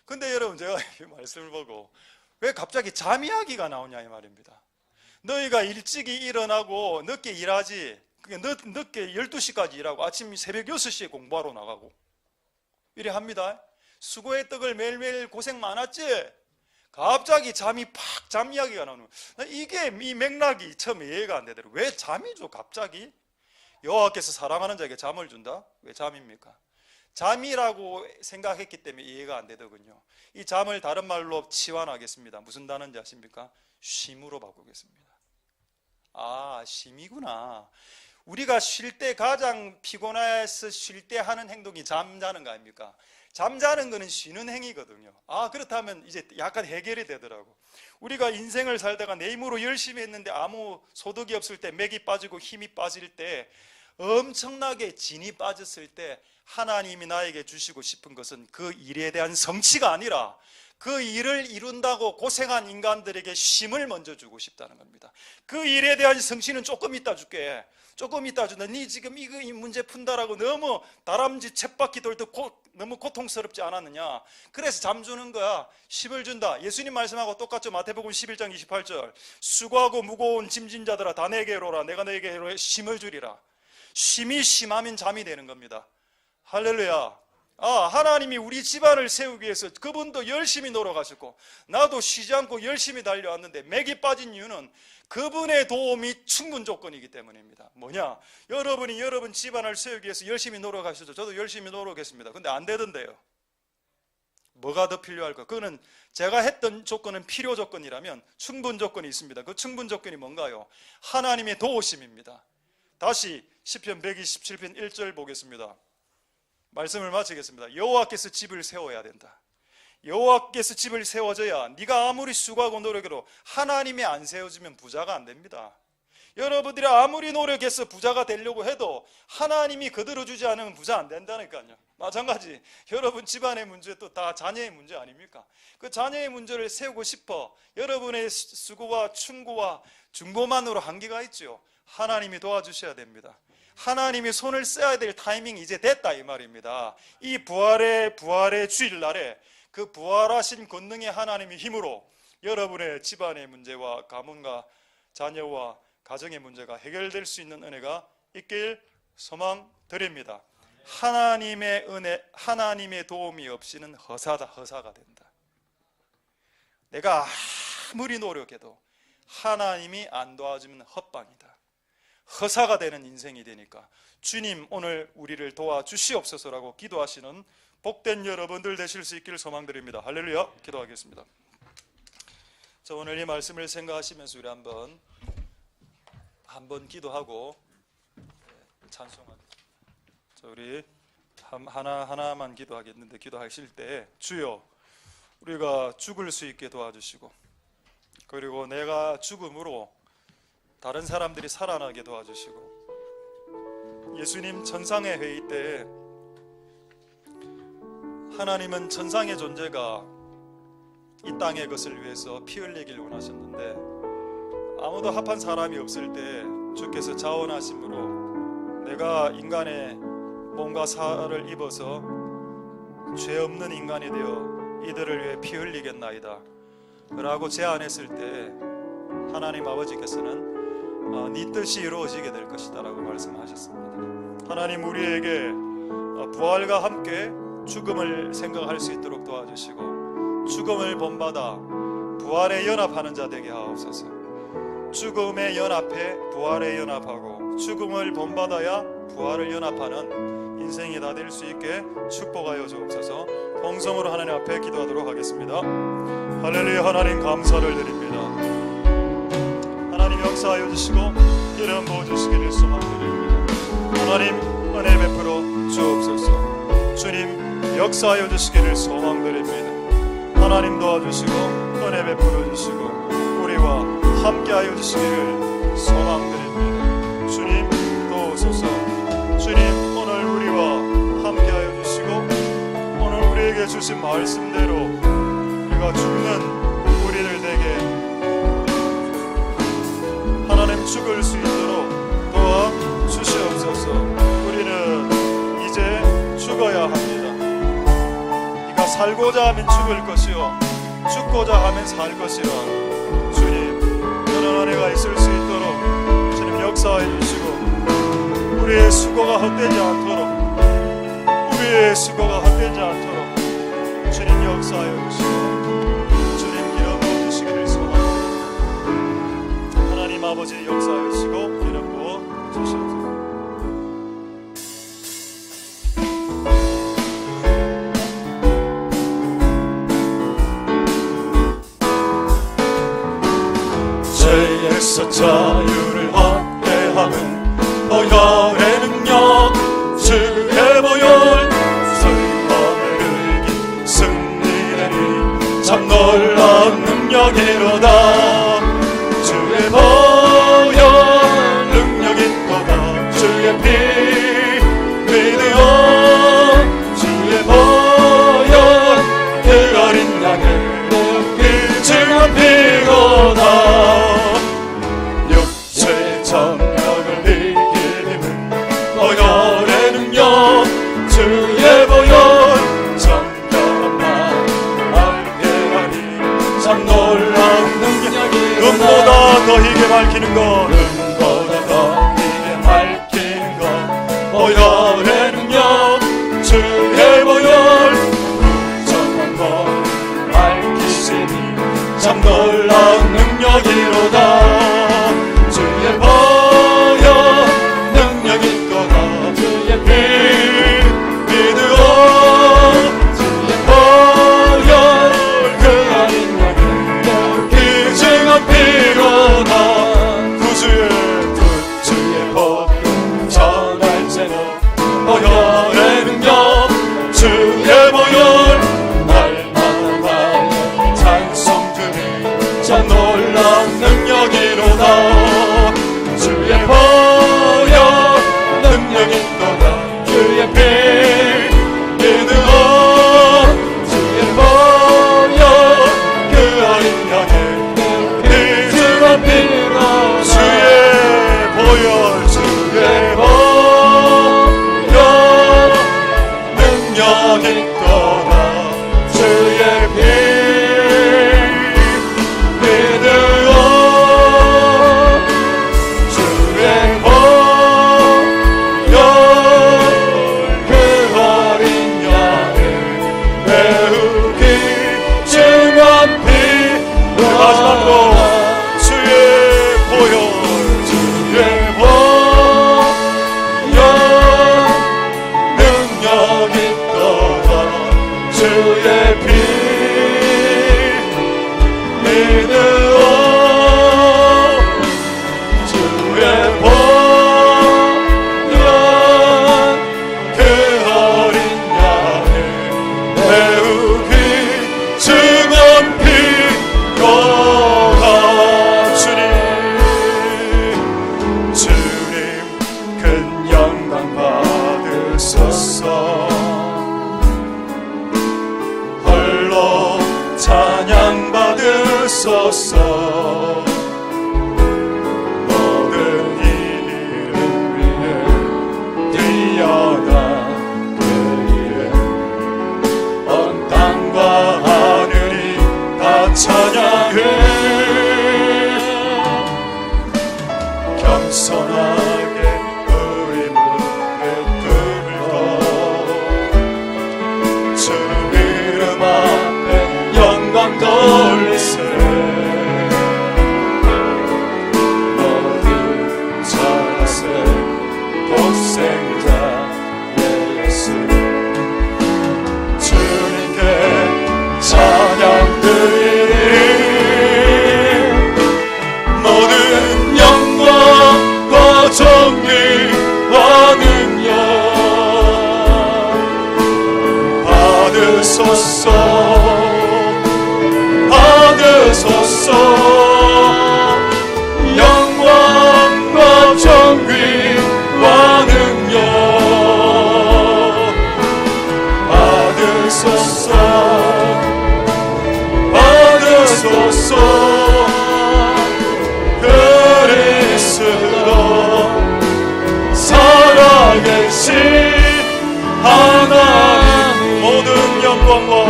근데 여러분 제가 이 말씀을 보고 왜 갑자기 잠이야기가 나오냐 이 말입니다. 너희가 일찍이 일어나고 늦게 일하지, 늦게 12시까지 일하고 아침 새벽 6시에 공부하러 나가고 이래 합니다. 수고의 떡을 매일매일 고생 많았지? 갑자기 잠이 팍, 잠 이야기가 나오는 거예요. 이게 이 맥락이 처음에 이해가 안 되더라고요. 왜 잠이죠 갑자기? 여호와께서 사랑하는 자에게 잠을 준다? 왜 잠입니까? 잠이라고 생각했기 때문에 이해가 안 되더군요. 이 잠을 다른 말로 치환하겠습니다. 무슨 단어인지 아십니까? 쉼으로 바꾸겠습니다. 아, 쉼이구나. 우리가 쉴 때 가장 피곤해서 쉴 때 하는 행동이 잠자는 거 아닙니까? 잠자는 거는 쉬는 행위거든요. 아, 그렇다면 이제 약간 해결이 되더라고. 우리가 인생을 살다가 내 힘으로 열심히 했는데 아무 소득이 없을 때, 맥이 빠지고 힘이 빠질 때, 엄청나게 진이 빠졌을 때 하나님이 나에게 주시고 싶은 것은 그 일에 대한 성취가 아니라 그 일을 이룬다고 고생한 인간들에게 쉼을 먼저 주고 싶다는 겁니다. 그 일에 대한 성취는 조금 이따 줄게. 조금 이따 준다. 네 지금 이 문제 푼다라고 너무 다람쥐 쳇바퀴 돌듯 너무 고통스럽지 않았느냐. 그래서 잠 주는 거야. 쉼을 준다. 예수님 말씀하고 똑같죠. 마태복음 11장 28절. 수고하고 무거운 짐진 자들아 다 내게로 오라. 내가 너에게 쉼을 주리라. 쉼이 심하면 잠이 되는 겁니다. 할렐루야. 하나님이 우리 집안을 세우기 위해서 그분도 열심히 노력하셨고 나도 쉬지 않고 열심히 달려왔는데 맥이 빠진 이유는 그분의 도움이 충분 조건이기 때문입니다. 뭐냐? 여러분이 여러분 집안을 세우기 위해서 열심히 노력하셨죠. 저도 열심히 노력했습니다. 근데 안 되던데요. 뭐가 더 필요할까? 그거는 제가 했던 조건은 필요 조건이라면 충분 조건이 있습니다. 그 충분 조건이 뭔가요? 하나님의 도우심입니다. 다시 시편 127편 1절 보겠습니다. 말씀을 마치겠습니다. 여호와께서 집을 세워야 된다. 여호와께서 집을 세워져야 네가 아무리 수고하고 노력해도 하나님이 안 세워주면 부자가 안 됩니다. 여러분들이 아무리 노력해서 부자가 되려고 해도 하나님이 거들어주지 않으면 부자 안 된다니까요. 마찬가지 여러분 집안의 문제 또 다 자녀의 문제 아닙니까? 그 자녀의 문제를 세우고 싶어 여러분의 수고와 충고와 중고만으로 한계가 있죠. 하나님이 도와주셔야 됩니다. 하나님이 손을 써야 될 타이밍이 이제 됐다 이 말입니다. 이 부활의 주일날에 그 부활하신 권능의 하나님의 힘으로 여러분의 집안의 문제와 가문과 자녀와 가정의 문제가 해결될 수 있는 은혜가 있길 소망드립니다. 하나님의 은혜, 하나님의 도움이 없이는 허사가 된다. 내가 아무리 노력해도 하나님이 안 도와주면 헛방이다. 허사가 되는 인생이 되니까 주님 오늘 우리를 도와주시옵소서라고 기도하시는 복된 여러분들 되실 수 있기를 소망드립니다. 할렐루야. 기도하겠습니다. 자, 오늘 이 말씀을 생각하시면서 우리 한번 기도하고 찬송하겠습니다. 자, 우리 하나만 기도하겠는데 기도하실 때 주여 우리가 죽을 수 있게 도와주시고 그리고 내가 죽음으로 다른 사람들이 살아나게 도와주시고 예수님 천상의 회의 때 하나님은 천상의 존재가 이 땅의 것을 위해서 피 흘리길 원하셨는데 아무도 합한 사람이 없을 때 주께서 자원하심으로 내가 인간의 몸과 살을 입어서 죄 없는 인간이 되어 이들을 위해 피 흘리겠나이다 라고 제안했을 때 하나님 아버지께서는 네 뜻이 이루어지게 될 것이다 라고 말씀하셨습니다. 하나님 우리에게 부활과 함께 죽음을 생각할 수 있도록 도와주시고 죽음을 본받아 부활에 연합하는 자 되게 하옵소서. 죽음에 연합해 부활에 연합하고 죽음을 본받아야 부활을 연합하는 인생이 다 될 수 있게 축복하여 주옵소서. 통성으로 하나님 앞에 기도하도록 하겠습니다. 할렐루야. 하나님 감사를 드립니다. 하나님 역사하여 주시고 이름 부어주시기를 소망드립니다. 하나님 은혜 베풀어 주옵소서. 주님 역사하여 주시기를 소망드립니다. 하나님 도와주시고 은혜 베풀어 주시고 우리와 함께하여 주시기를 소망드립니다. 주님 도우소서. 주님 오늘 우리와 함께하여 주시고 오늘 우리에게 주신 말씀대로 우리가 죽는 우리를 되게 하나님 죽을 수 있도록 도와주시옵소서. 우리는 이제 죽어야 합니다. 네가 살고자 하면 죽을 것이요 죽고자 하면 살 것이라. 주님 그런 은혜가 있을 수 있도록 주님 역사해 주시고 우리의 수고가 헛되지 않도록 우리의 수고가 헛되지 않도록 주님 역사하여 주시고 주님 기름 부어 주시기를 소망합니다. 하나님 아버지 역사하여 주시고 기름 부어 주시옵소서. 죄에서 자유를 얻게 하는 보혈의 능력 주의 보혈 승리를 이긴 승리를 참 놀라운 능력이로다. 주의 보혈 능력이로다. 주의 피 믿으어 주의 보혈 그 어린 양을 일증한 피로다. 육체의 정력을 이기는 보혈의 능력 주의 보혈 정결한 마음을 알게 하니 참 놀라운 능력이 눈보다 더 희게 밝히는 것 눈보다 더 희게 밝히는 것 보혈의 능력 주의 보혈 부정한 것 밝히시니 참 놀라운 능력이로다. 주의 보혈 능력이 있도다. 주의 피 믿으어 주의 보혈 그 어린 양을 기증한 피로다. 구주의 복음 전할 제목 보혈의 능력 주의 보혈 날마다 찬송 주님 참 놀라운 능력이로다. 주의 보혈 능력이 있도다. 주의 피 믿으어 주의 보혈 그 어린 양의 기증한 피로 주의 보혈 주의 보혈 능력 있도다. 주의 피 마지막으로 주의 보혈 주의 보혈 능력 있도다. 주의 피 믿으어 주의 보혈 그 어린 양을 배우기 증언 주님 큰 영광 받으소서. 홀로 찬양 받으소서. 모든 이름 위에 뛰어난 그 이름 온 땅과 하늘이 다 찬양해. 겸손하게 우리 무릎 꿇고 주 이름 앞에 영광 돌리세. 모두 잘하세 독생자 예수 주님께 찬양 드리니 모든 영광과 정의와 능력 받으소서. 그리스도 살아계신 하나님, 모든 영광과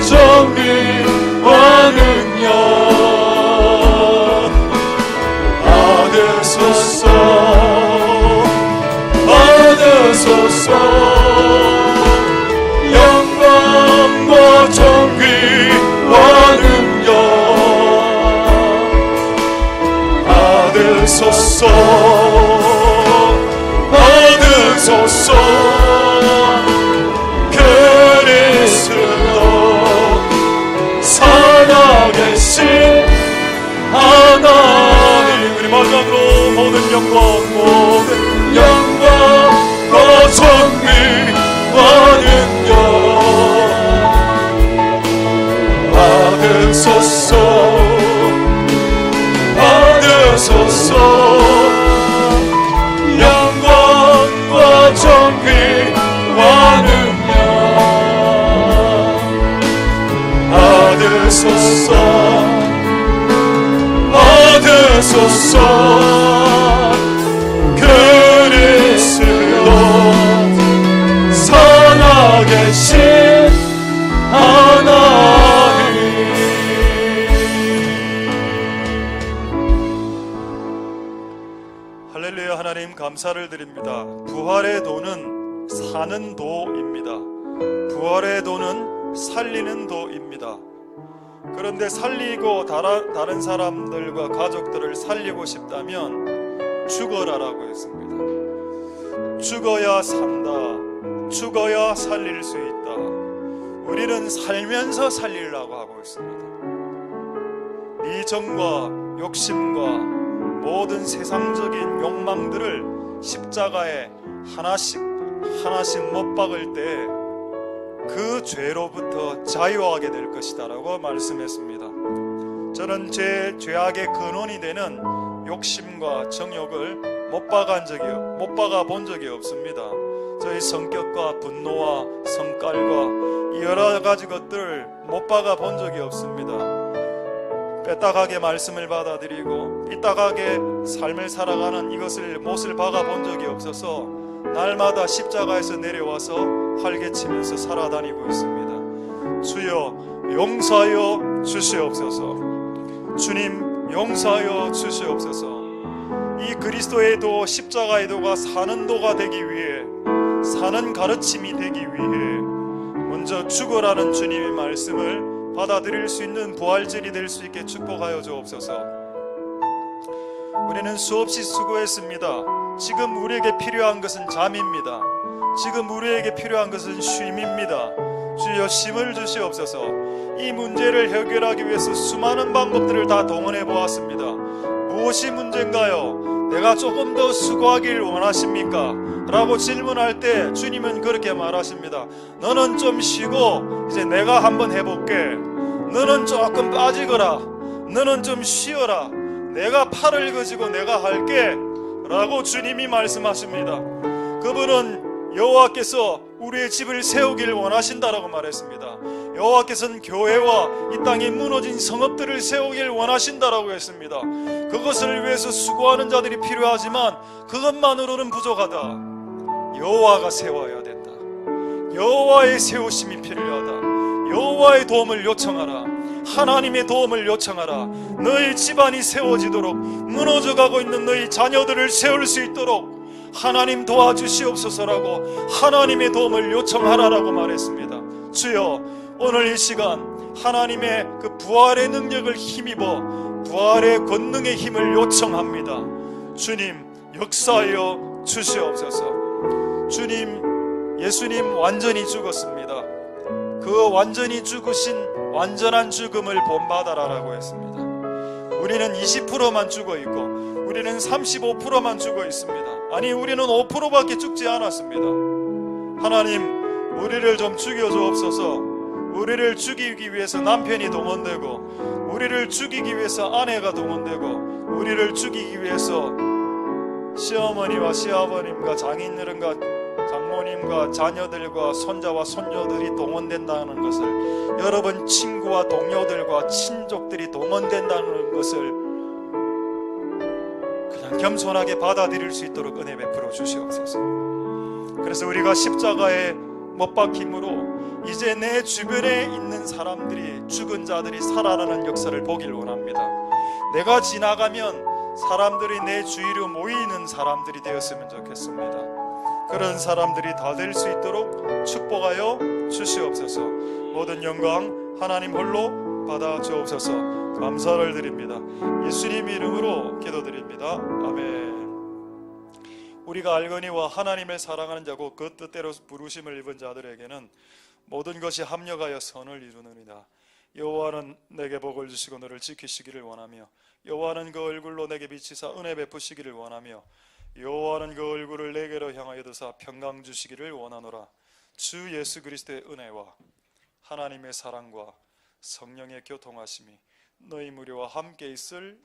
정의와 능력 받으소서. 영광과 정의와 능력 받으소서. 그리스도 살아계신 하나님. 우리 마지막으로 모든 영광과 정의와 능력 받으소서. 영광과 정의와 능력 받으소서. 그리스도 살아계신 하나님. 할렐루야. 하나님 감사를 드립니다. 부활의 도는 사는 도입니다. 부활의 도는 살리는 도입니다. 그런데 살리고 다른 사람들과 가족들을 살리고 싶다면 죽어라라고 했습니다. 죽어야 산다. 죽어야 살릴 수 있다. 우리는 살면서 살리려고 하고 있습니다. 이정과 욕심과 모든 세상적인 욕망들을 십자가에 하나씩 못 박을 때 그 죄로부터 자유하게 될 것이다 라고 말씀했습니다. 저는 제 죄악의 근원이 되는 욕심과 정욕을 못 박아 본 적이 없습니다. 저희 성격과 분노와 성깔과 여러 가지 것들을 못 박아 본 적이 없습니다. 빼딱하게 말씀을 받아들이고 삐딱하게 삶을 살아가는 이것을 못을 박아 본 적이 없어서 날마다 십자가에서 내려와서 활개치면서 살아다니고 있습니다. 주여 용서하여 주시옵소서. 주님 용서하여 주시옵소서. 이 그리스도의 도, 십자가의 도가 사는 도가 되기 위해, 사는 가르침이 되기 위해 먼저 죽어라는 주님의 말씀을 받아들일 수 있는 부활절이 될 수 있게 축복하여 주옵소서. 우리는 수없이 수고했습니다. 지금 우리에게 필요한 것은 잠입니다. 지금 우리에게 필요한 것은 쉼입니다. 주여 쉼을 주시옵소서. 이 문제를 해결하기 위해서 수많은 방법들을 다 동원해 보았습니다. 무엇이 문제인가요? 내가 조금 더 수고하길 원하십니까? 라고 질문할 때 주님은 그렇게 말하십니다. 너는 좀 쉬고 이제 내가 한번 해볼게. 너는 조금 빠지거라. 너는 좀 쉬어라. 내가 팔을 거지고 내가 할게 라고 주님이 말씀하십니다. 그분은 여호와께서 우리의 집을 세우길 원하신다라고 말했습니다. 여호와께서는 교회와 이 땅에 무너진 성읍들을 세우길 원하신다라고 했습니다. 그것을 위해서 수고하는 자들이 필요하지만 그것만으로는 부족하다. 여호와가 세워야 된다. 여호와의 세우심이 필요하다. 여호와의 도움을 요청하라. 하나님의 도움을 요청하라. 너희 집안이 세워지도록, 무너져가고 있는 너희 자녀들을 세울 수 있도록 하나님 도와주시옵소서라고 하나님의 도움을 요청하라라고 말했습니다. 주여, 오늘 이 시간 하나님의 그 부활의 능력을 힘입어 부활의 권능의 힘을 요청합니다. 주님 역사하여 주시옵소서. 주님, 예수님 완전히 죽었습니다. 그 완전히 죽으신 완전한 죽음을 본받아라라고 했습니다. 우리는 20%만 죽어있고 우리는 35%만 죽어 있습니다. 아니, 우리는 5%밖에 죽지 않았습니다. 하나님, 우리를 좀 죽여주옵소서. 우리를 죽이기 위해서 남편이 동원되고, 우리를 죽이기 위해서 아내가 동원되고, 우리를 죽이기 위해서 시어머니와 시아버님과 장인어른과 장모님과 자녀들과 손자와 손녀들이 동원된다는 것을, 여러분 친구와 동료들과 친족들이 동원된다는 것을 그냥 겸손하게 받아들일 수 있도록 은혜 베풀어 주시옵소서. 그래서 우리가 십자가에 못 박힘으로 이제 내 주변에 있는 사람들이, 죽은 자들이 살아나는 역사를 보길 원합니다. 내가 지나가면 사람들이 내 주위로 모이는 사람들이 되었으면 좋겠습니다. 그런 사람들이 다 될 수 있도록 축복하여 주시옵소서. 모든 영광 하나님 홀로 받아 주옵소서. 감사를 드립니다. 예수님 이름으로 기도드립니다. 아멘. 우리가 알거니와 하나님을 사랑하는 자고 그 뜻대로 부르심을 입은 자들에게는 모든 것이 합력하여 선을 이루느니라. 여호와는 내게 복을 주시고 너를 지키시기를 원하며, 여호와는 그 얼굴로 내게 비치사 은혜 베푸시기를 원하며, 여호와는 그 얼굴을 내게로 향하여 드사 평강 주시기를 원하노라. 주 예수 그리스도의 은혜와 하나님의 사랑과 성령의 교통하심이 너희 무리와 함께 있을